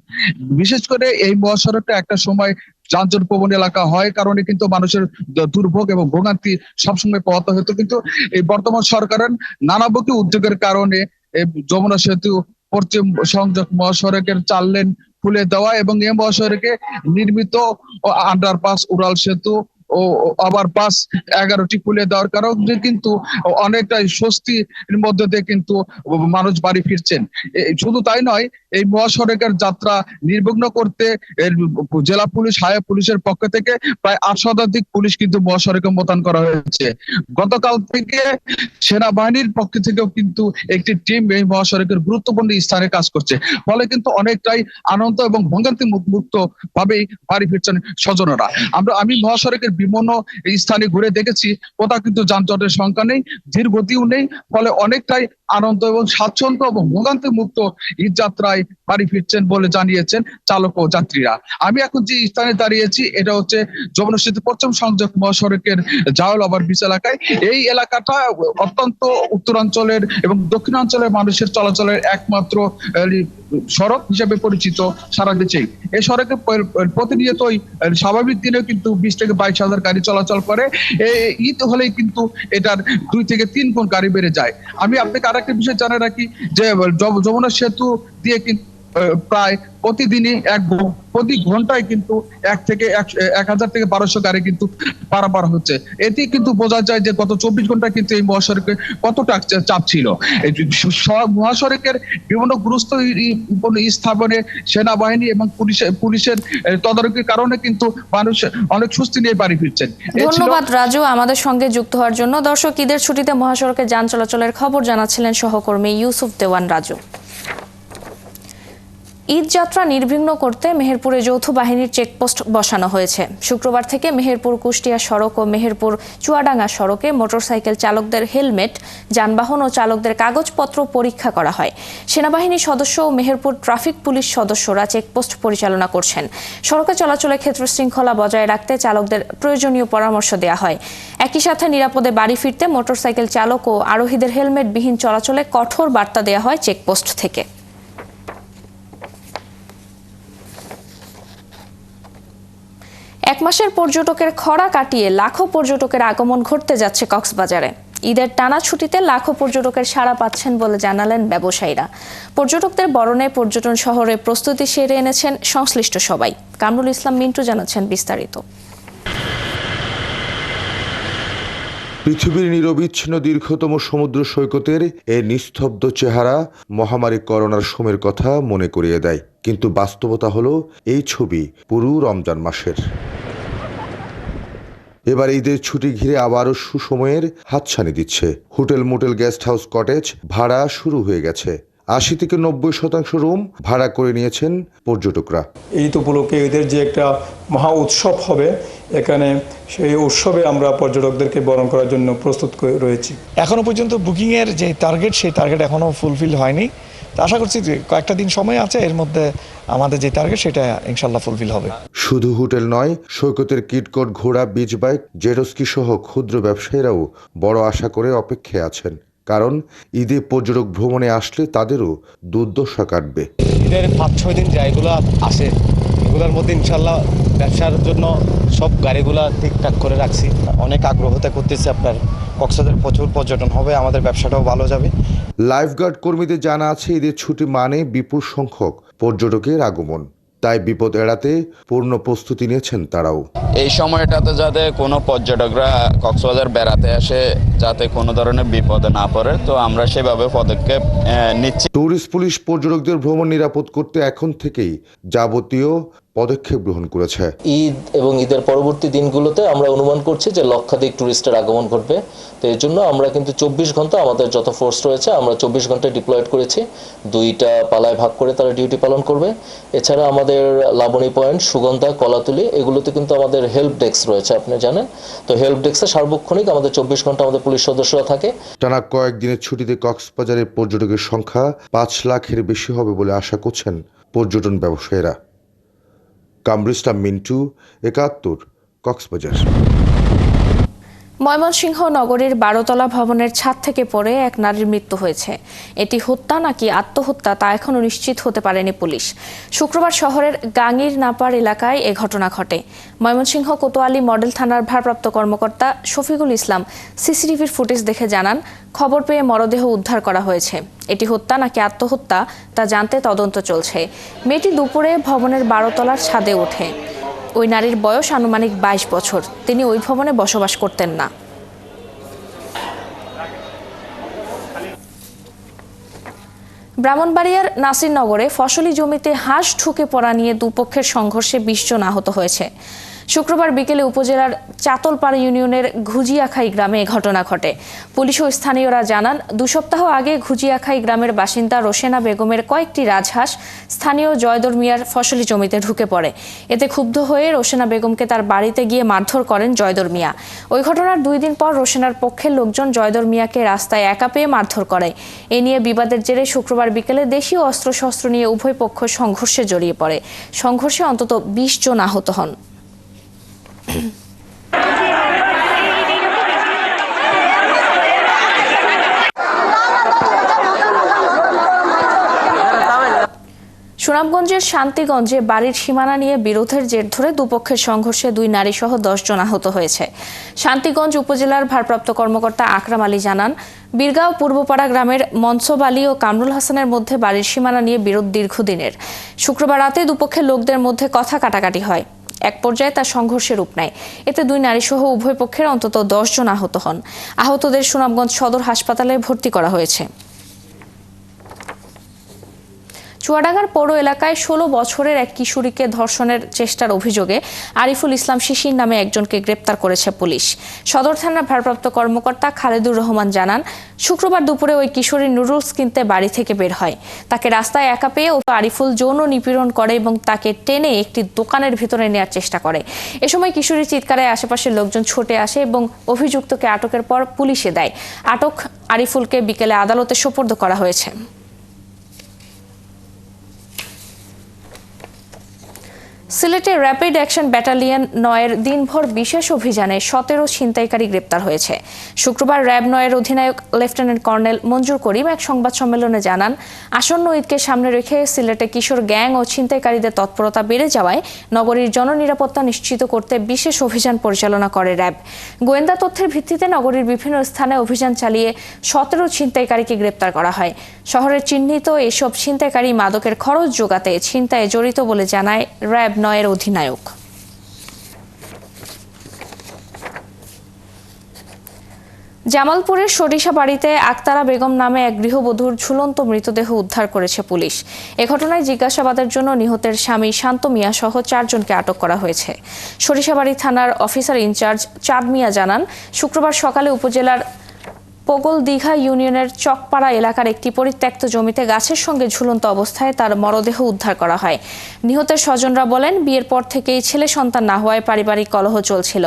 S27: বিশেষ করে এই মহাসড়কটা একটা সময় যানজট প্রবণ এলাকা হয় কারণে কিন্তু মানুষের দুর্ভোগ এবং ভোগান্তি সবসময় পোহাতে হতো, কিন্তু এই বর্তমান সরকারের নানামুখী উদ্যোগের কারণে এই যমুনা সেতু পশ্চিম সংযোগ মহাসড়কের 4 লেন খুলে দেওয়া এবং এই মহাসড়কে নির্মিত আন্ডারপাস, উড়াল সেতু ও ওভারপাস 11টি খুলে দেওয়ার কারণে কিন্তু অনেকটাই স্বস্তির মধ্যে দিয়ে কিন্তু মানুষ বাড়ি ফিরছেন। শুধু তাই নয়, এই মহাসড়কের যাত্রা নির্বিঘ্ন করতে জেলা পুলিশ, হাইওয়ে পুলিশের পক্ষ থেকে প্রায় 8 শতাধিক পুলিশ কিন্তু মহাসড়কে মোতায়েন করা হয়েছে। গতকাল থেকে সেনাবাহিনীর পক্ষ থেকেও কিন্তু একটি টিম এই মহাসড়কের গুরুত্বপূর্ণ স্থানে কাজ করছে। ফলে কিন্তু অনেকটাই আনন্দ এবং ভোগান্তি মুক্ত ভাবেই বাড়ি ফিরছেন স্বজনেরা। আমি মহাসড়কের বিভিন্ন স্থানে ঘুরে দেখেছি, কোথাও কিন্তু যানজটের সংখ্যা নেই, ধীর গতিও নেই। ফলে অনেকটাই আনন্দ এবং স্বাচ্ছন্দ্য এবং ভোগান্তি মুক্ত ঈদ যাত্রায় বাড়ি ফিরছেন বলে জানিয়েছেন চালক ও যাত্রীরা। আমি এখন যে স্থানে দাঁড়িয়েছি এটা হচ্ছে যমুনা সেতু পশ্চিম সংযোগ মহাসড়কের জাওয়াল ওভারব্রিজ এলাকায়। এই এলাকাটা অত্যন্ত উত্তরাঞ্চলের এবং দক্ষিণাঞ্চলের মানুষের চলাচলের একমাত্র সড়ক হিসেবে পরিচিত সারা দেশে। এই সড়কে প্রতিনিয়তই স্বাভাবিক দিনে কিন্তু 20 থেকে 22 হাজার গাড়ি চলাচল করে। ঈদ হলেই কিন্তু এটার 2 থেকে 3 গুণ গাড়ি বেড়ে যায়। আমি আপনাকে আরেকটা বিষয় জানিয়ে রাখি যে যমুনা সেতু দিয়ে কিন্তু প্রায় প্রতিদিনই প্রতি ঘন্টায় কিন্তু 1000 থেকে 1200 গাড়ি কিন্তু পারাপার হচ্ছে। এতে কিন্তু বোঝা যায় যে গত 24 ঘন্টায় কিন্তু এই মহাসড়কে কতটা চাপ ছিল। মহাসড়কের বিভিন্ন গুরুত্বপূর্ণ স্থাপনে সেনাবাহিনী এবং পুলিশের তদারকির কারণে কিন্তু মানুষ অনেক স্বস্তি নিয়ে বাড়ি ফিরছেন।
S1: ধন্যবাদ রাজু আমাদের সঙ্গে যুক্ত হওয়ার জন্য। দর্শক, ঈদের ছুটিতে মহাসড়কে যান চলাচলের খবর জানাচ্ছিলেন সহকর্মী ইউসুফ দেওয়ান রাজু। ঈদ যাত্রা নির্বিঘ্ন করতে মেহেরপুরে যৌথ বাহিনীর চেকপোস্ট বসানো হয়েছে। শুক্রবার থেকে মেহেরপুর কুষ্টিয়া সড়ক ও মেহেরপুর চুয়াডাঙ্গা সড়কে মোটরসাইকেল চালকদের হেলমেট, যানবাহন ও চালকদের কাগজপত্র পরীক্ষা করা হয়। সেনাবাহিনী সদস্য ও মেহেরপুর ট্রাফিক পুলিশ সদস্যরা চেকপোস্ট পরিচালনা করছেন। সড়কে চলাচলের ক্ষেত্রে শৃঙ্খলা বজায় রাখতে চালকদের প্রয়োজনীয় পরামর্শ দেওয়া হয়। একই সাথে নিরাপদে বাড়ি ফিরতে মোটরসাইকেল চালক ও আরোহীদের হেলমেটবিহীন চলাচলে কঠোর বার্তা দেওয়া হয় চেকপোস্ট থেকে। এক মাসের পর্যটকের খরা কাটিয়ে লাখো পর্যটকের আগমন ঘটতে যাচ্ছে কক্সবাজারে। ঈদের টানা ছুটিতে লাখো পর্যটকের সাড়া পাচ্ছেন বলে জানালেন ব্যবসায়ীরা। পর্যটকদের বরণে পর্যটন শহরে প্রস্তুতি সেরে এনেছেন সংশ্লিষ্ট সবাই। কামরুল ইসলাম মিন্টু জানাচ্ছেন বিস্তারিত।
S2: পৃথিবীর নিরবিচ্ছিন্ন দীর্ঘতম সমুদ্র সৈকতের এই নিস্তব্ধ চেহারা মহামারী করোনার সময়ের কথা মনে করিয়ে দেয়। কিন্তু বাস্তবতা হলো এই ছবি পুরো রমজান মাসের। এবার ঈদের ছুটি ঘিরে আবারও সুসময়ের হাতছানি দিচ্ছে। Hotel, motel, guest house, cottage ভাড়া শুরু হয়ে গেছে। 80 থেকে 90% রুম ভাড়া করে নিয়েছেন পর্যটকরা।
S4: ঈদ উপলক্ষে ঈদের যে একটা মহা উৎসব হবে, এখানে সেই উৎসবে আমরা পর্যটকদেরকে বরণ করার জন্য প্রস্তুত রয়েছি।
S5: এখনো পর্যন্ত বুকিংয়ের যে টার্গেট, সেই টার্গেট এখনো ফুলফিল হয়নি। তো আশা করছি যে কয়েকটা দিন সময় আছে, এর মধ্যে আমাদের যে টার্গেট সেটা ইনশাল্লাহ ফুলফিল হবে।
S2: শুধু হোটেল নয়, সৈকতের কিটকট, ঘোড়া, বিচ বাইক, জেটস্কি সহ ক্ষুদ্র ব্যবসায়ীরাও বড় আশা করে অপেক্ষায় আছেন। কারণ ঈদে পর্যটক ভ্রমণে আসলে তাদেরও দুর্দশা কাটবে।
S5: ঈদের 5-6 দিন যেগুলো আসে, এগুলোর মধ্যে ইনশাল্লাহ ব্যবসার জন্য সব গাড়িগুলা ঠিকঠাক করে রাখছি। অনেক আগ্রহতা করতেছি। আপনার কক্সবাজারে প্রচুর পর্যটন হবে, আমাদের ব্যবসাটাও ভালো যাবে।
S2: লাইফগার্ড কর্মীদের জানা আছে ঈদের ছুটি মানে বিপুল সংখ্যক পর্যটকের আগমন। তাই বিপদ এড়াতে পূর্ণ প্রস্তুতি নিয়েছেন তারাও।
S23: এই সময়টাতে যাতে কোনো পর্যটকরা কক্সবাজার বেড়াতে আসে যাতে কোনো ধরনের বিপদে না পড়ে, তো আমরা সেভাবে পদক্ষেপ নিচ্ছি।
S2: ট্যুরিস্ট পুলিশ পর্যটকদের ভ্রমণ নিরাপদ করতে এখন থেকেই যাবতীয় পদক্ষেপ গ্রহণ করেছে।
S6: ঈদ এবং ঈদের পরবর্তী দিনগুলোতে আমরা অনুমান করছি যে লক্ষাধিক টুরিস্টের আগমন ঘটবে। তো এর জন্য আমরা কিন্তু 24 ঘন্টা আমাদের যত ফোর্স রয়েছে আমরা 24 ঘন্টায় ডিপ্লয়েড করেছি। 2টা পালায় ভাগ করে তারা ডিউটি পালন করবে। এছাড়া আমাদের লাবণী পয়েন্ট, সুগন্ধা, কলাতুলি, এগুলোতে কিন্তু আমাদের হেল্প ডেস্ক রয়েছে, আপনি জানেন। তো হেল্প ডেস্কে সার্বক্ষণিক আমাদের 24 ঘন্টা আমাদের পুলিশ সদস্যরা থাকে।
S2: টানা কয়েকদিনের ছুটিতে কক্সবাজারের পর্যটকের সংখ্যা 5 লাখের বেশি হবে বলে আশা করছেন পর্যটন ব্যবসায়ীরা। কামরুল ইসলাম মিন্টু, 71, কক্সবাজার।
S1: ময়মনসিংহ নগরীর 12তলা ভবনের ছাদ থেকে পড়ে এক নারীর মৃত্যু হয়েছে। এটি হত্যা নাকি আত্মহত্যা তা এখনও নিশ্চিত হতে পারেনি পুলিশ। শুক্রবার শহরের গাঙ্গীর নাপার এলাকায় এ ঘটনা ঘটে। ময়মনসিংহ কোতোয়ালি মডেল থানার ভারপ্রাপ্ত কর্মকর্তা শফিকুল ইসলাম সিসিটিভির ফুটেজ দেখে জানান, খবর পেয়ে মরদেহ উদ্ধার করা হয়েছে। এটি হত্যা নাকি আত্মহত্যা তা জানতে তদন্ত চলছে। মেয়েটি দুপুরে ভবনের 12তলার ছাদে ওঠে। ওই নারীর বয়স আনুমানিক 22 বছর। তিনি ওই ভবনে বসবাস করতেন না। ব্রাহ্মণবাড়িয়ার নাসিরনগরে ফসলি জমিতে হাঁস ঢুকে পড়া নিয়ে দুপক্ষের সংঘর্ষে 20 জন আহত হয়েছে। শুক্রবার বিকেলে উপজেলার চাতলপাড়া ইউনিয়নের ঘুজিয়াখাই গ্রামে এ ঘটনা ঘটে। পুলিশ ও স্থানীয়রা জানান, 2 সপ্তাহ আগে ঘুজিয়াখাই গ্রামের বাসিন্দা রোশেনা বেগমের কয়েকটি রাজহাঁস স্থানীয় জয়দর মিয়ার ফসলি জমিতে ঢুকে পড়ে। এতে ক্ষুব্ধ হয়ে রোশেনা বেগমকে তার বাড়িতে গিয়ে মারধর করেন জয়দর মিয়া। ওই ঘটনার 2 দিন পর রোশেনার পক্ষের লোকজন জয়দর মিয়াকে রাস্তায় একা পেয়ে মারধর করে। এ নিয়ে বিবাদের জেরে শুক্রবার বিকেলে দেশীয় অস্ত্রশস্ত্র নিয়ে উভয় পক্ষ সংঘর্ষে জড়িয়ে পড়ে। সংঘর্ষে অন্তত 20 জন আহত হন। সুনামগঞ্জের শান্তিগঞ্জে বাড়ির সীমানা নিয়ে বিরোধের জের ধরে দুপক্ষের সংঘর্ষে 2 নারী সহ 10 জন আহত হয়েছে। শান্তিগঞ্জ উপজেলার ভারপ্রাপ্ত কর্মকর্তা আকরাম আলী জানান, বীরগাঁও পূর্বপাড়া গ্রামের মনসব আলী ও কামরুল হাসানের মধ্যে বাড়ির সীমানা নিয়ে বিরোধ দীর্ঘদিনের। শুক্রবার রাতে দুপক্ষের লোকদের মধ্যে কথা কাটাকাটি হয়। এক পর্যায়ে তা সংঘর্ষের রূপ নেয়। এতে 2 নারী সহ উভয় পক্ষের অন্তত 10 জন আহত হন। আহতদের সুনামগঞ্জ সদর হাসপাতালে ভর্তি করা হয়েছে। চুয়াডাঙ্গার পৌর এলাকায় 16 বছরের এক কিশোরীকে ধর্ষণের চেষ্টার অভিযোগে আরিফুল ইসলাম শিশির নামে একজনকে গ্রেপ্তার করেছে পুলিশ। সদর থানার ভারপ্রাপ্ত কর্মকর্তা খালেদুর রহমান জানান, শুক্রবার দুপুরে ওই কিশোরী নুডলস কিনতে বাড়ি থেকে বের হয়। তাকে রাস্তায় একা পেয়ে আরিফুল যৌন নিপীড়ন করে এবং তাকে টেনে একটি দোকানের ভিতরে নেওয়ার চেষ্টা করে। এ সময় কিশোরী চিৎকারে আশেপাশের লোকজন ছুটে আসে এবং অভিযুক্তকে আটকের পর পুলিশে দেয়। আটক আরিফুলকে বিকেলে আদালতে সোপর্দ করা হয়েছে। সিলেটে র্যাপিড অ্যাকশন ব্যাটালিয়ন 9-এর দিনভর বিশেষ অভিযানে 17 ছিনতাইকারী গ্রেপ্তার হয়েছে। শুক্রবার র্যাব 9-এর অধিনায়ক লেফটেন্যান্ট কর্নেল মঞ্জুর করিম এক সংবাদ সম্মেলনে জানান, আসন্ন ঈদকে সামনে রেখে সিলেটে কিশোর গ্যাং ও ছিনতাইকারীদের তৎপরতা বেড়ে যাওয়ায় নগরীর জননিরাপত্তা নিশ্চিত করতে বিশেষ অভিযান পরিচালনা করে র্যাব। গোয়েন্দা তথ্যের ভিত্তিতে নগরীর বিভিন্ন স্থানে অভিযান চালিয়ে 17 ছিনতাইকারীকে গ্রেপ্তার করা হয়। শহরের চিহ্নিত এসব ছিনতাইকারী মাদকের খরচ জোগাতে ছিনতাইয়ে জড়িত বলে জানায় র্যাব 9-এর অধিনায়ক। জামালপুরের সরিষাবাড়িতে আক্তারা বেগম নামে এক গৃহবধূর ঝুলন্ত মৃতদেহ উদ্ধার করেছে পুলিশ। এ ঘটনায় জিজ্ঞাসাবাদের জন্য নিহতের স্বামী শান্ত মিয়া সহ 4 জনকে আটক করা হয়েছে। সরিষাবাড়ি থানার অফিসার ইনচার্জ চাঁদ মিয়া জানান, শুক্রবার সকালে উপজেলার পগল দীঘা ইউনিয়নের চকপাড়া এলাকার একটি পরিত্যক্ত জমিতে গাছের সঙ্গে ঝুলন্ত অবস্থায় তার মরদেহ উদ্ধার করা হয়। নিহতের স্বজনরা বলেন, বিয়ের পর থেকেই ছেলে সন্তান না হওয়ায় পারিবারিক কলহ চলছিল।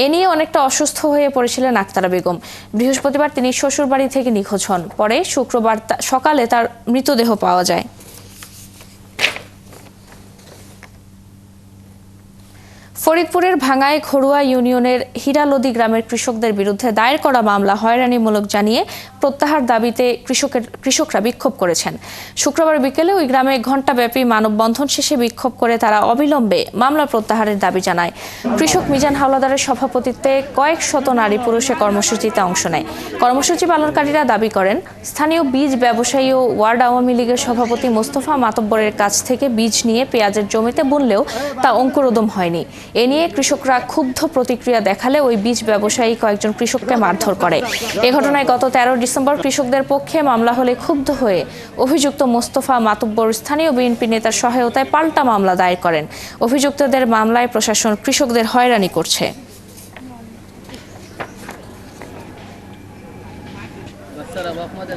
S1: এ নিয়ে অনেকটা অসুস্থ হয়ে পড়েছিলেন আক্তারা বেগম। বৃহস্পতিবার তিনি শ্বশুরবাড়ি থেকে নিখোঁজ হন। পরে শুক্রবার সকালে তার মৃতদেহ পাওয়া যায়। ফরিদপুরের ভাঙ্গায় ঘরুয়া ইউনিয়নের হিরালদি গ্রামের কৃষকদের বিরুদ্ধে দায়ের করা মামলা হয়রানিমূলক জানিয়ে প্রত্যাহার দাবিতে কৃষকরা বিক্ষোভ করেছেন। শুক্রবার বিকেলে ওই গ্রামে ঘণ্টাব্যাপী মানববন্ধন শেষে বিক্ষোভ করে তারা অবিলম্বে মামলা প্রত্যাহারের দাবি জানায়। কৃষক মিজান হাওলাদারের সভাপতিত্বে কয়েক শত নারী পুরুষে কর্মসূচিতে অংশ নেয়। কর্মসূচি পালনকারীরা দাবি করেন, স্থানীয় বীজ ব্যবসায়ী ও ওয়ার্ড আওয়ামী লীগের সভাপতি মোস্তফা মাতব্বরের কাছ থেকে বীজ নিয়ে পেঁয়াজের জমিতে বুনলেও তা অঙ্কুরোদম হয়নি। এ নিয়ে কৃষকরা ক্ষুব্ধ প্রতিক্রিয়া দেখালে ওই বীজ ব্যবসায়ী কয়েকজন কৃষককে মারধর করে। এ ঘটনায় গত 13 ডিসেম্বর কৃষকদের পক্ষে মামলা হলে ক্ষুব্ধ হয়ে অভিযুক্ত মোস্তফা মাতব্বর স্থানীয় বিএনপি নেতার সহায়তায় পাল্টা মামলা দায়ের করেন। অভিযুক্তদের মামলায় প্রশাসন কৃষকদের হয়রানি করছে।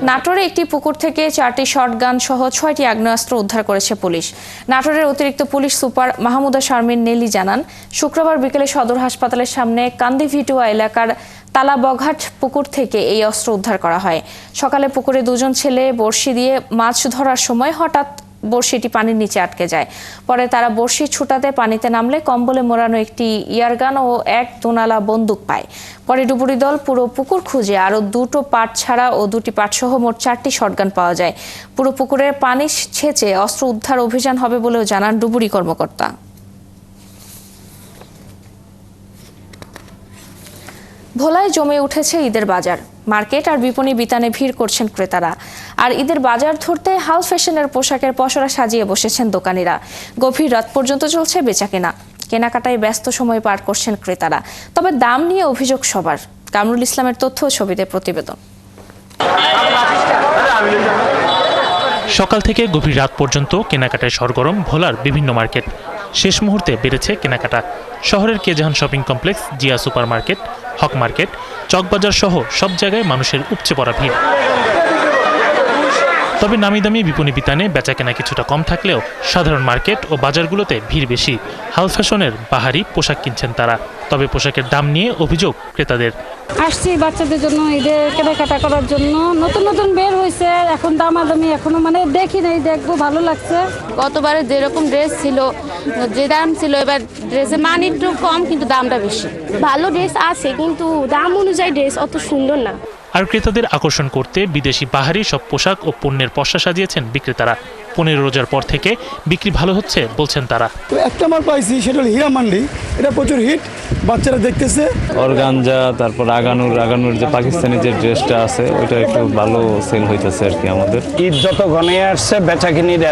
S1: নাটোরে একটি পুকুর থেকে 4টি শটগান সহ 6টি আগ্নেয়াস্ত্র উদ্ধার করেছে পুলিশ। নাটোরের অতিরিক্ত পুলিশ সুপার মাহমুদা শারমিন নেলি জানান, শুক্রবার বিকেলে সদর হাসপাতালের সামনে কান্দিভিটুয়া এলাকার তালাবঘাট পুকুর থেকে এই অস্ত্র উদ্ধার করা হয়। সকালে পুকুরে 2 জন ছেলে বড়শি দিয়ে মাছ ধরার সময় হঠাৎ বড়শিটি পানির নিচে আটকে যায়। পরে তারা বড়শি ছুটাতে পানিতে নামলে কম্বলে মোড়ানো একটি ইয়ারগান ও এক দোনালা বন্দুক পায়। পরে ডুবুরি দল পুরো পুকুর খুঁজে আরও 2টো পাট ছাড়া ও 2টি পাট সহ মোট 4টি শটগান পাওয়া যায়। পুরো পুকুরের পানি ছেঁচে অস্ত্র উদ্ধার অভিযান হবে বলেও জানান ডুবুরি কর্মকর্তা। ভোলায় জমে উঠেছে ঈদের বাজার। মার্কেট আর বিপণী বিতানে ভিড় করছেন ক্রেতারা। আর ঈদের বাজার ধরতে হাল ফ্যাশনের পোশাকের পসরা সাজিয়ে বসেছেন দোকানিরা। গভীর রাত পর্যন্ত চলছে বেচাকেনা। কেনাকাটায় ব্যস্ত সময় পার করছেন ক্রেতারা। তবে দাম নিয়ে অভিযোগ সবার। কামরুল ইসলামের তথ্য ও ছবিতে প্রতিবেদন।
S7: সকাল থেকে গভীর রাত পর্যন্ত কেনাকাটায় সরগরম ভোলার বিভিন্ন মার্কেট। শেষ মুহূর্তে বেড়েছে কেনাকাটা। শহরের কেজাহান shopping complex, Zia super market, Haque market, Chawkbazar সহ সব জায়গায় মানুষের উপচে পড়া ভিড়। তবে নামি দামি বিপণী বিতানে বেচাকেনা কিছুটা কম থাকলেও সাধারণ মার্কেট ও বাজারগুলোতে ভিড় বেশি। হাল ফ্যাশনের বাহারি পোশাক কিনছেন তারা। তবে পোশাকের দাম নিয়ে অভিযোগ ক্রেতাদের।
S16: আসছি বাচ্চাদের জন্য ঈদের কেনাকাটা করার জন্য। নতুন নতুন বের হয়েছে, এখন দামাদামি এখনো দেখি নাই, দেখবো, ভালো লাগছে।
S8: গতবারে যেরকম ড্রেস ছিল, যে দাম ছিল, এবার ড্রেসের মান একটু কম কিন্তু দামটা বেশি। ভালো ড্রেস আছে কিন্তু দাম অনুযায়ী ড্রেস অত সুন্দর না।
S7: আর ক্রেতাদের আকর্ষণ করতে বিদেশি বাহারি সব পোশাক ও পণ্যের পসরা সাজিয়েছেন বিক্রেতারা। 15 রোজার পর থেকে বিক্রি ভালো হচ্ছে বলছেন তারা।
S3: তো একটা মাল পাইছি, সেটা হলো হীরা মান্ডি। এটা প্রচুর হিট, বাচ্চারা দেখতেছে।
S9: অর্গানজা, তারপর আগানুর যে পাকিস্তানি যে ড্রেসটা আছে ওইটা একটু ভালো সেল হইতেছে আর কি। আমাদের
S26: ঈদ যত ঘনিয়ে আসছে বেচাকিনির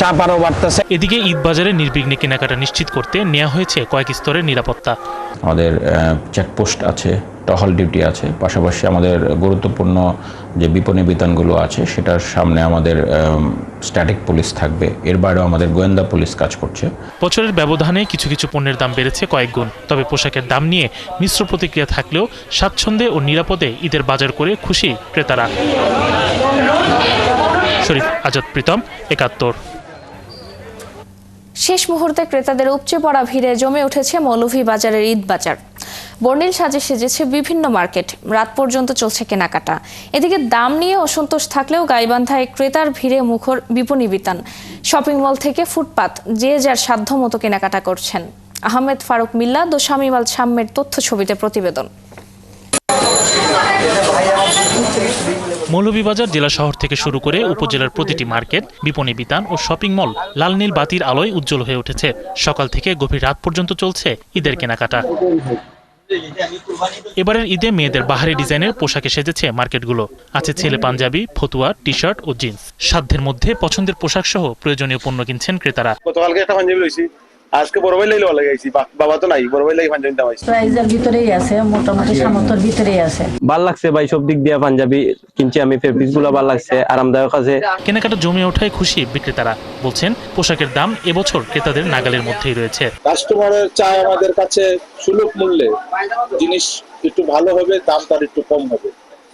S26: চাপ আরও বাড়তেছে।
S7: এদিকে ঈদ বাজারে নির্বিঘ্নে কেনাকাটা নিশ্চিত করতে নেওয়া হয়েছে কয়েক স্তরের নিরাপত্তা।
S10: আমাদের চেকপোস্ট আছে, টহল ডিউটি আছে, পাশাপাশি আমাদের গুরুত্বপূর্ণ যে বিপণী বিতানগুলো আছে সেটার সামনে আমাদের স্ট্যাটিক পুলিশ থাকবে। এর বাইরেও আমাদের গোয়েন্দা পুলিশ কাজ করছে।
S7: বছরের ব্যবধানে কিছু কিছু পণ্যের দাম বেড়েছে কয়েক গুণ। তবে পোশাকের দাম নিয়ে মিশ্র প্রতিক্রিয়া থাকলেও স্বাচ্ছন্দ্যে ও নিরাপদে ঈদের বাজার করে খুশি ক্রেতারা। শরীফ আজাদ, প্রীতম, ৭১।
S1: শেষ মুহূর্তে ক্রেতাদের উপচে পড়া ভিড়ে জমে উঠেছে মৌলভীবাজারের ঈদ বাজার। বর্ণিল সাজে সেজেছে বিভিন্ন মার্কেট। রাত পর্যন্ত চলছে কেনাকাটা। এদিকে দাম নিয়ে অসন্তোষ থাকলেও গাইবান্ধায় ক্রেতার ভিড়ে মুখর বিপণী বিতান। শপিং মল থেকে ফুটপাত, যে যার সাধ্য মতো কেনাকাটা করছেন। আহমেদ ফারুক মিল্লাদ ও শামীম আল শাম্মের তথ্য ছবিতে প্রতিবেদন।
S7: মৌলভীবাজার জেলা শহর থেকে শুরু করে উপজেলার প্রতিটি মার্কেট, বিপণী বিতান ও শপিং মল লাল নীল বাতির আলোয় উজ্জ্বল হয়ে উঠেছে। সকাল থেকে গভীর রাত পর্যন্ত চলছে ঈদের কেনাকাটা। এবারের ঈদে মেয়েদের বাহারি ডিজাইনের পোশাকে সেজেছে মার্কেটগুলো। আছে ছেলে পাঞ্জাবি, ফতুয়া, টি শার্ট ও জিন্স। সাধ্যের মধ্যে পছন্দের পোশাক সহ প্রয়োজনীয় পণ্য কিনছেন ক্রেতারা।
S11: গতকালকে একটা পাঞ্জাবি লইছি, আজকে বড় ভাই লাইলে ভালো লাগাইছি। বাবা তো নাই, বড় ভাই লাগি পাঞ্জাবি দাম আইছে।
S16: প্রাইজের ভিতরেই আছে, মোটামুটি সামর্থ্যের ভিতরেই আছে।
S26: ভাল লাগছে ভাই, সব দিক দিয়ে পাঞ্জাবি কিনছি আমি, ফেব্রিক্স গুলো ভাল লাগছে, আরামদায়ক আছে।
S7: কেনাকাটা জমে ওঠায় খুশি বিক্রেতারা। বলছেন পোশাকের দাম এবছর ক্রেতাদের নাগালের মধ্যেই রয়েছে।
S11: কাস্টমারের চায় আমাদের কাছে সুলভ মূল্যে জিনিস একটু ভালো হবে, দাম তার একটু কম হবে,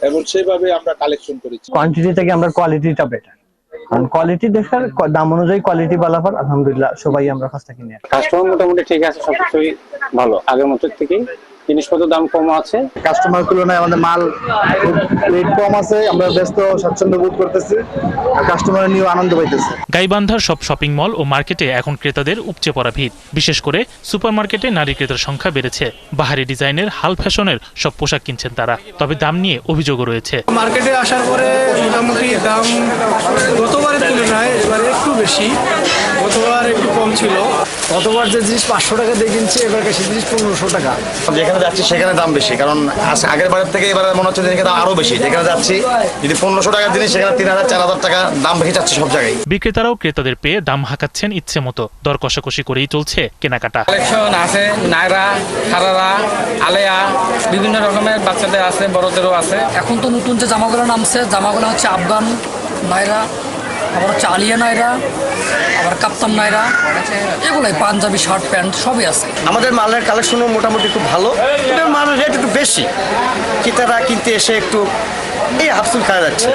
S11: এবং সেইভাবে আমরা কালেকশন করেছি।
S26: কোয়ান্টিটি থেকে আমরা কোয়ালিটিটা বেটার, কারণ কোয়ালিটি দেখার দাম অনুযায়ী কোয়ালিটি ভালো হয়। আলহামদুলিল্লাহ সবাই আমরা কাজটা কিনে। কাস্টমার মোটামুটি ঠিক আছে, সবকিছুই ভালো। আগের মতো থেকে জিনিসপত্রের দাম কম আছে। কাস্টমার তুলনায় আমাদের মাল রেট কম আছে, আমরা ব্যস্ত স্বাচ্ছন্দ্য বোধ করতেছি, কাস্টমার নিয়ে আনন্দ পাইতেছে।
S7: গাইবান্ধার সব শপিং মল ও মার্কেটে এখন ক্রেতাদের উপচে পড়া ভিড়। বিশেষ করে সুপারমার্কেটে নারী ক্রেতার সংখ্যা বেড়েছে। বাহারি ডিজাইনের, হাল ফ্যাশনের সব পোশাক কিনছেন তারা। তবে দাম নিয়ে অভিযোগও রয়েছে।
S3: মার্কেটে আসার পরে মোটামুটি দাম গতবারের তুলনায় এবারে একটু বেশি, গতবার একটু কম ছিল। গতবার যে জিনিস 500 টাকা দিয়ে কিনছে, এবার সেই জিনিস 1500 টাকা।
S5: যেখানে যাচ্ছি সেখানে দাম বেশি, কারণ আগের বারের থেকে এবারে মনে হচ্ছে যে দাম আরো বেশি। যেখানে যাচ্ছি যদি 1500 টাকার জিনিস, সেখানে 3000 4000 টাকা দাম বেশি যাচ্ছে সব জায়গায়।
S7: বিক্রেতারাও ক্রেতাদের পেয়ে দাম হাঁকাচ্ছেন ইচ্ছে মতো। দর কষাকষি করেই চলছে কেনাকাটা।
S22: কালেকশন আছে, নায়রা, খারারা, আলেয়া, বিভিন্ন রকমের বাচ্চাদের আছে, বড়দেরও আছে।
S12: এখন তো নতুন যে জামাগুলো নামছে, জামাগুলো হচ্ছে আফগান নায়রা, আবার হচ্ছে আলিয়া নায়রা, আবার কাপ্তান নায়রা, এগুলাই পাঞ্জাবি, শার্ট, প্যান্ট সবই আছে।
S5: আমাদের মালের কালেকশনও মোটামুটি খুব ভালো, এটার মালের রেট একটু বেশি। ক্রেতারা কিনতে এসে একটু এই হাফসুল খাওয়া যাচ্ছে,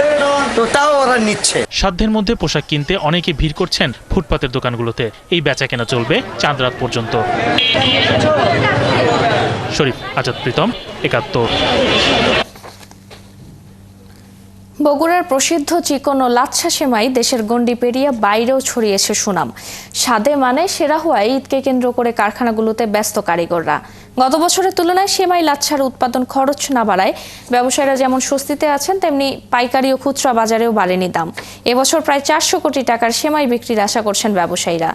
S5: তো তাও ওরা নিচ্ছে।
S7: সাধ্যের মধ্যে পোশাক কিনতে অনেকে ভিড় করছেন ফুটপাতের দোকানগুলোতে। এই বেচা কেনা চলবে চাঁদ রাত পর্যন্ত। শরীফ আজাদ, প্রীতম, ৭১।
S1: বগুড়ার প্রসিদ্ধ চিকন ও লাচ্ছা সেমাই দেশের গণ্ডি পেরিয়ে বাইরেও ছড়িয়েছে সুনাম। স্বাদে মানে সেরা হওয়ায় ঈদকে কেন্দ্র করে কারখানাগুলোতে ব্যস্ত কারিগররা। গত বছরের তুলনায় সেমাই লাচ্ছার উৎপাদন খরচ না বাড়ায় ব্যবসায়ীরা যেমন স্বস্তিতে আছেন, তেমনি পাইকারি ও খুচরা বাজারেও বাড়েনি দাম। এবছর প্রায় 400 কোটি টাকার সেমাই বিক্রির আশা করছেন ব্যবসায়ীরা।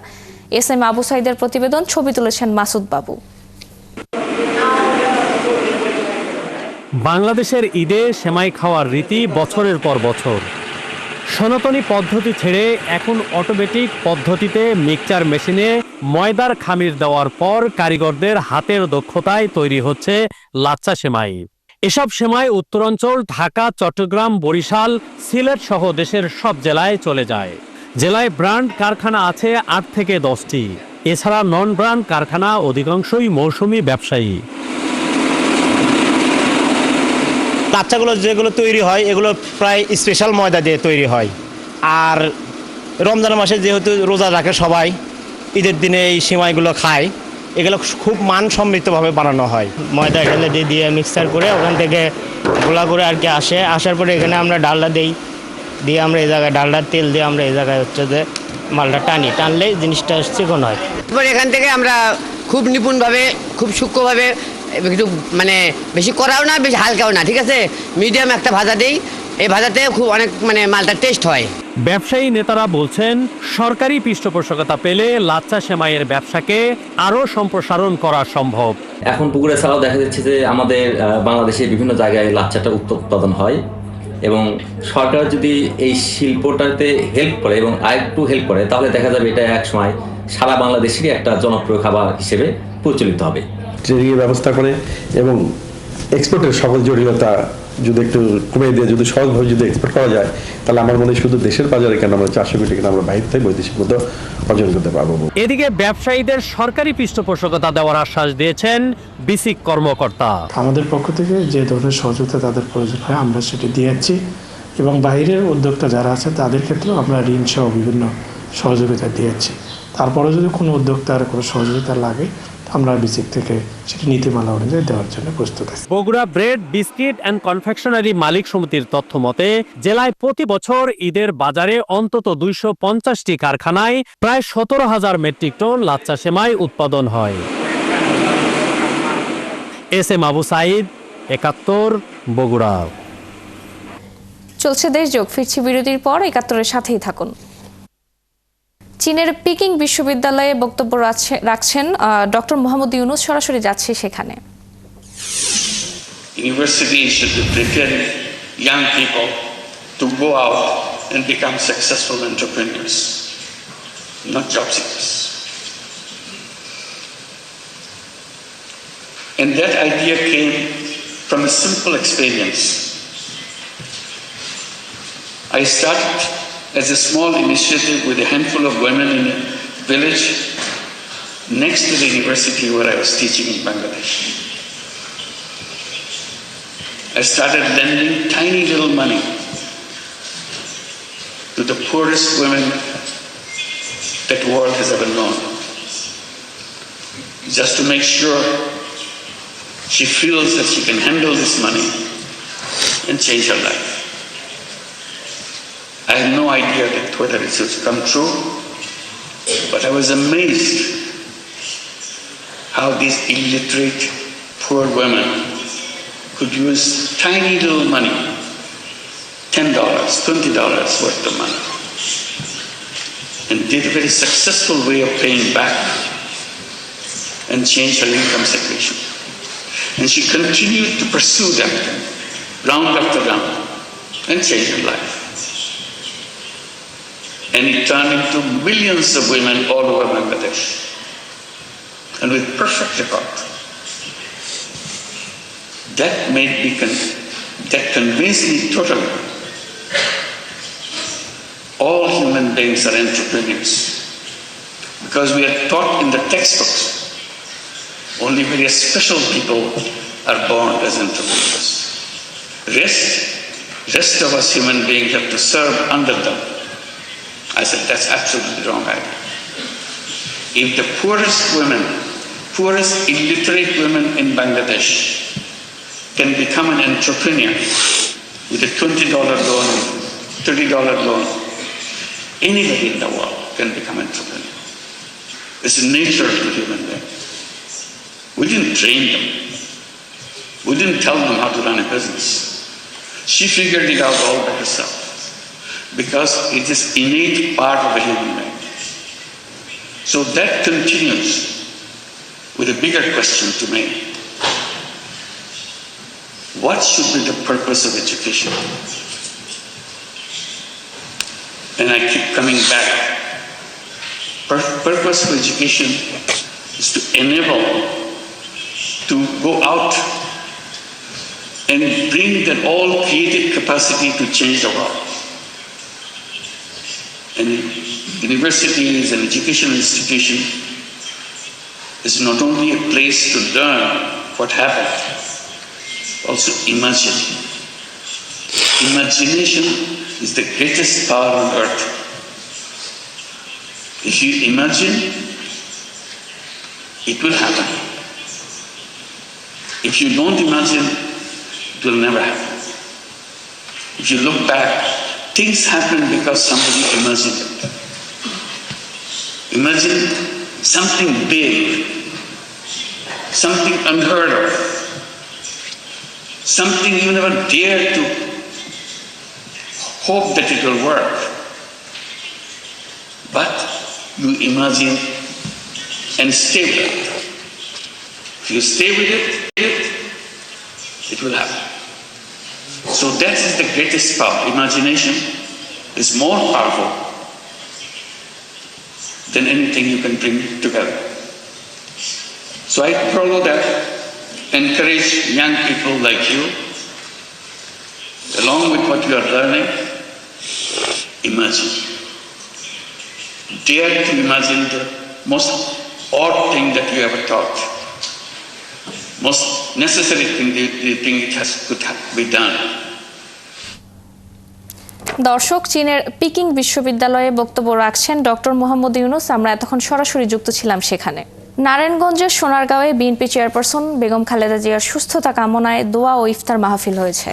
S1: এস এম আবু সাইদের প্রতিবেদন, ছবি তুলেছেন মাসুদ বাবু।
S22: বাংলাদেশের ঈদে সেমাই খাওয়ার রীতি বছরের পর বছর। সনাতনী পদ্ধতি ছেড়ে এখন অটোমেটিক পদ্ধতিতে মিক্সচার মেশিনে ময়দার খামির দেওয়ার পর কারিগরদের হাতের দক্ষতায় তৈরি হচ্ছে লাচ্ছা সেমাই। এসব সেমাই উত্তরাঞ্চল, ঢাকা, চট্টগ্রাম, বরিশাল, সিলেট সহ দেশের সব জেলায় চলে যায়। জেলায় ব্র্যান্ড কারখানা আছে 8 থেকে 10টি। এছাড়া নন ব্র্যান্ড কারখানা অধিকাংশই মৌসুমি ব্যবসায়ী।
S5: লাচ্চাগুলো যেগুলো তৈরি হয় এগুলো প্রায় স্পেশাল ময়দা দিয়ে তৈরি হয়। আর রমজান মাসে যেহেতু রোজা রাখে সবাই, ঈদের দিনে এই সেমাইগুলো খায়, এগুলো খুব মান সমৃদ্ধভাবে বানানো হয়। ময়দা এখানে দিয়ে মিক্সার করে ওখান থেকে গোলা করে আর কি আসার পরে এখানে আমরা ডালডা দিয়ে আমরা এই জায়গায় ডালডার তেল দিয়ে আমরা এই জায়গায় হচ্ছে যে মালটা টানলে জিনিসটা চিকন হয়।
S13: এবার এখান থেকে আমরা খুব নিপুণভাবে, খুব সূক্ষ্মভাবে একটু মানে বেশি কড়াও না বেশি হালকাও না, ঠিক আছে, মিডিয়াম একটা ভাজা দিই। এই ভাজাতে খুব অনেক মানে মালটা টেস্ট হয়।
S22: ব্যবসায়ী নেতারা বলছেন সরকারি পৃষ্ঠপোষকতা পেলে লাচ্ছা সেমাইয়ের ব্যবসাকে আরও সম্প্রসারণ করা সম্ভব।
S14: এখন পুকুরে ছাড়াও দেখা যাচ্ছে যে আমাদের বাংলাদেশে বিভিন্ন জায়গায় লাচ্চাটা উৎপাদন হয় এবং সরকার যদি এই শিল্পটাতে হেল্প করে এবং আরেকটু হেল্প করে তাহলে দেখা যাবে এটা এক সময় সারা বাংলাদেশেরই একটা জনপ্রিয় খাবার হিসেবে প্রচলিত হবে।
S17: ট্রেনিংয়ের ব্যবস্থা করে এবং এক্সপোর্টের সকল জটিলতা যদি একটু কমে দিয়ে যদি সহজভাবে যদি এক্সপোর্ট করা যায় তাহলে আমার মনে হয় শুধু দেশের বাজারে কেন আমরা 400 কোটি কেন আমরা বাইরে থেকে বৈদেশিক মতো অর্জন করতে পারবো।
S22: এদিকে ব্যবসায়ীদের সরকারি পৃষ্ঠপোষকতা দেওয়ার আশ্বাস দিয়েছেন বিসিক কর্মকর্তা।
S18: আমাদের পক্ষ থেকে যে ধরনের সহযোগিতা তাদের প্রয়োজন হয় আমরা সেটি দিয়েছি এবং বাইরের উদ্যোক্তা যারা আছে তাদের ক্ষেত্রেও আমরা ঋণ সহ বিভিন্ন সহযোগিতা দিয়েছি। তারপরে যদি কোনো উদ্যোক্তার কোনো সহযোগিতা লাগে আমরা বিসিক থেকে সেটি নীতিমালা অনুযায়ী দেওয়ার জন্য প্রস্তুত আছি।
S22: Bogura bread, biscuit and confectionery মালিক সমিতির তথ্য মতে জেলায় প্রতি বছর ঈদের বাজারে অন্তত 250টি কারখানায় প্রায় 17,000 মেট্রিক টন লাচ্ছা সেমাই উৎপাদন হয়। S M Abu Saeed, 71, Bogura.
S1: চলছে দেশযোগ, ফিরছি বিরতির পর 71-এর সাথেই থাকুন। চীনের পিকিং বিশ্ববিদ্যালয়ে বক্তব্য রাখছেন ডক্টর মোহাম্মদ ইউনুস, সরাসরি যাচ্ছে সেখানে।
S19: University should be preparing young people to go out and become successful entrepreneurs, not job seekers. And that idea came from a simple experience. I started as a small initiative with a handful of women in a village next to the university where I was teaching in Bangladesh. I started lending tiny little money to the poorest women that the world has ever known, just to make sure she feels that she can handle this money and change her life. I had no idea that whether it would come true, but I was amazed how these illiterate, poor women could use tiny little money, $10, $20 worth of money, and did a very successful way of paying back and change her income situation. And she continued to pursue them round after round and change her life. And it turned into millions of women all over Bangladesh, and with perfect record. That convinced me totally. All human beings are entrepreneurs, because we are taught in the textbooks only very special people are born as entrepreneurs. Rest of us human beings have to serve under them. I said, that's absolutely wrong idea. If the poorest illiterate women in Bangladesh can become an entrepreneur with a $20 loan, $30 loan, anybody in the world can become an entrepreneur. It's nature to human beings. We didn't train them. We didn't tell them how to run a business. She figured it out all by herself, because it is innate part of a human being. So that continues with a bigger question to me. What should be the purpose of education? And I keep coming back. Purpose of education is to enable to go out and bring that all creative capacity to change the world. And universities and educational institution is not only a place to learn what happened, also imagine. Imagination is the greatest power on earth. If you imagine, it will happen. If you don't imagine, it will never happen. If you look back, things happen because somebody imagined it. Imagine something big something unheard of, something you never dare to hope that it will work. But you imagine and stay with it. If you stay with it will happen. So that is the greatest power. Imagination is more powerful than anything you can bring together. So I follow that, encourage young people like you, along with what you are learning, imagine. Dare to imagine the most odd thing that you ever thought. Most necessary thing, the thing it could be done.
S1: দর্শক, চীনের Peking বিশ্ববিদ্যালয়ে বক্তব্য রাখছেন doctor Mohammad Yunus. আমরা এতক্ষণ সরাসরি যুক্ত ছিলাম সেখানে। নারায়ণগঞ্জের সোনারগাঁওয়ে বিএনপি চেয়ারপারসন বেগম খালেদা জিয়ার সুস্থতা কামনায় দোয়া ও ইফতার মাহফিল হয়েছে।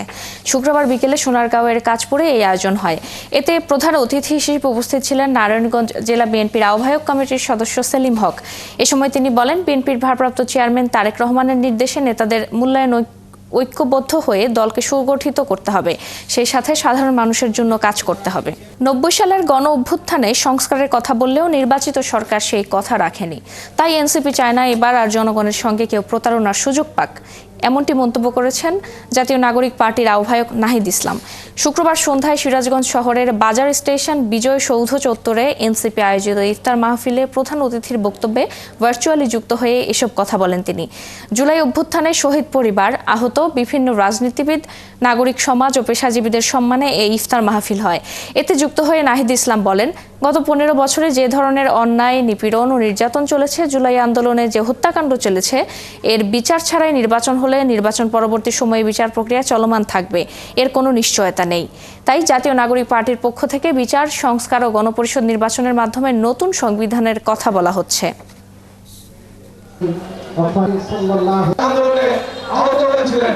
S1: শুক্রবার বিকেলে সোনারগাঁওয়ের কাজপুরে এই আয়োজন হয়। এতে প্রধান অতিথি হিসেবে উপস্থিত ছিলেন নারায়ণগঞ্জ জেলা বিএনপির আহ্বায়ক কমিটির সদস্য সেলিম হক। এ সময় তিনি বলেন, বিএনপির ভারপ্রাপ্ত চেয়ারম্যান তারেক রহমানের নির্দেশে নেতাদের মূল্যায়ন ঐক্যবদ্ধ হয়ে দলকে সুগঠিত করতে হবে, সেই সাথে সাধারণ মানুষের জন্য কাজ করতে হবে। 90 সালের গণ অভ্যুত্থানে সংস্কারের কথা বললেও নির্বাচিত সরকার সেই কথা রাখেনি। তাই এনসিপি চায় না এবার আর জনগণের সঙ্গে কেউ প্রতারণার সুযোগ পাক, এমনটি মন্তব্য করেছেন জাতীয় নাগরিক পার্টির আহ্বায়ক নাহিদ ইসলাম। শুক্রবার সন্ধ্যায় সিরাজগঞ্জ শহরের বাজার স্টেশন বিজয় সৌধ চত্বরে এনসিপি আয়োজিত ইফতার মাহফিলে প্রধান অতিথির বক্তব্যে ভার্চুয়ালি যুক্ত হয়ে এসব কথা বলেন তিনি। জুলাই অভ্যুত্থানে শহীদ পরিবার, আহত বিভিন্ন রাজনীতিবিদ, নাগরিক সমাজ ও পেশাজীবীদের সম্মানে এই ইফতার মাহফিল হয়। এতে যুক্ত হয়ে নাহিদ ইসলাম বলেন, গত 15 বছরে যে ধরনের অন্যায়, নিপীড়ন ও নির্যাতন চলেছে, জুলাই আন্দোলনে যে হত্যাকাণ্ড চলেছে, এর বিচার ছাড়াই নির্বাচন হলে নির্বাচন পরবর্তী সময়ে বিচার প্রক্রিয়া চলমান থাকবে, এর কোনো নিশ্চয়তা নেই। তাই জাতীয় নাগরিক পার্টির পক্ষ থেকে বিচার, সংস্কার ও গণপরিষদ নির্বাচনের মাধ্যমে নতুন সংবিধানের কথা বলা হচ্ছে।
S3: আন্দোলনে আহত হয়েছিলেন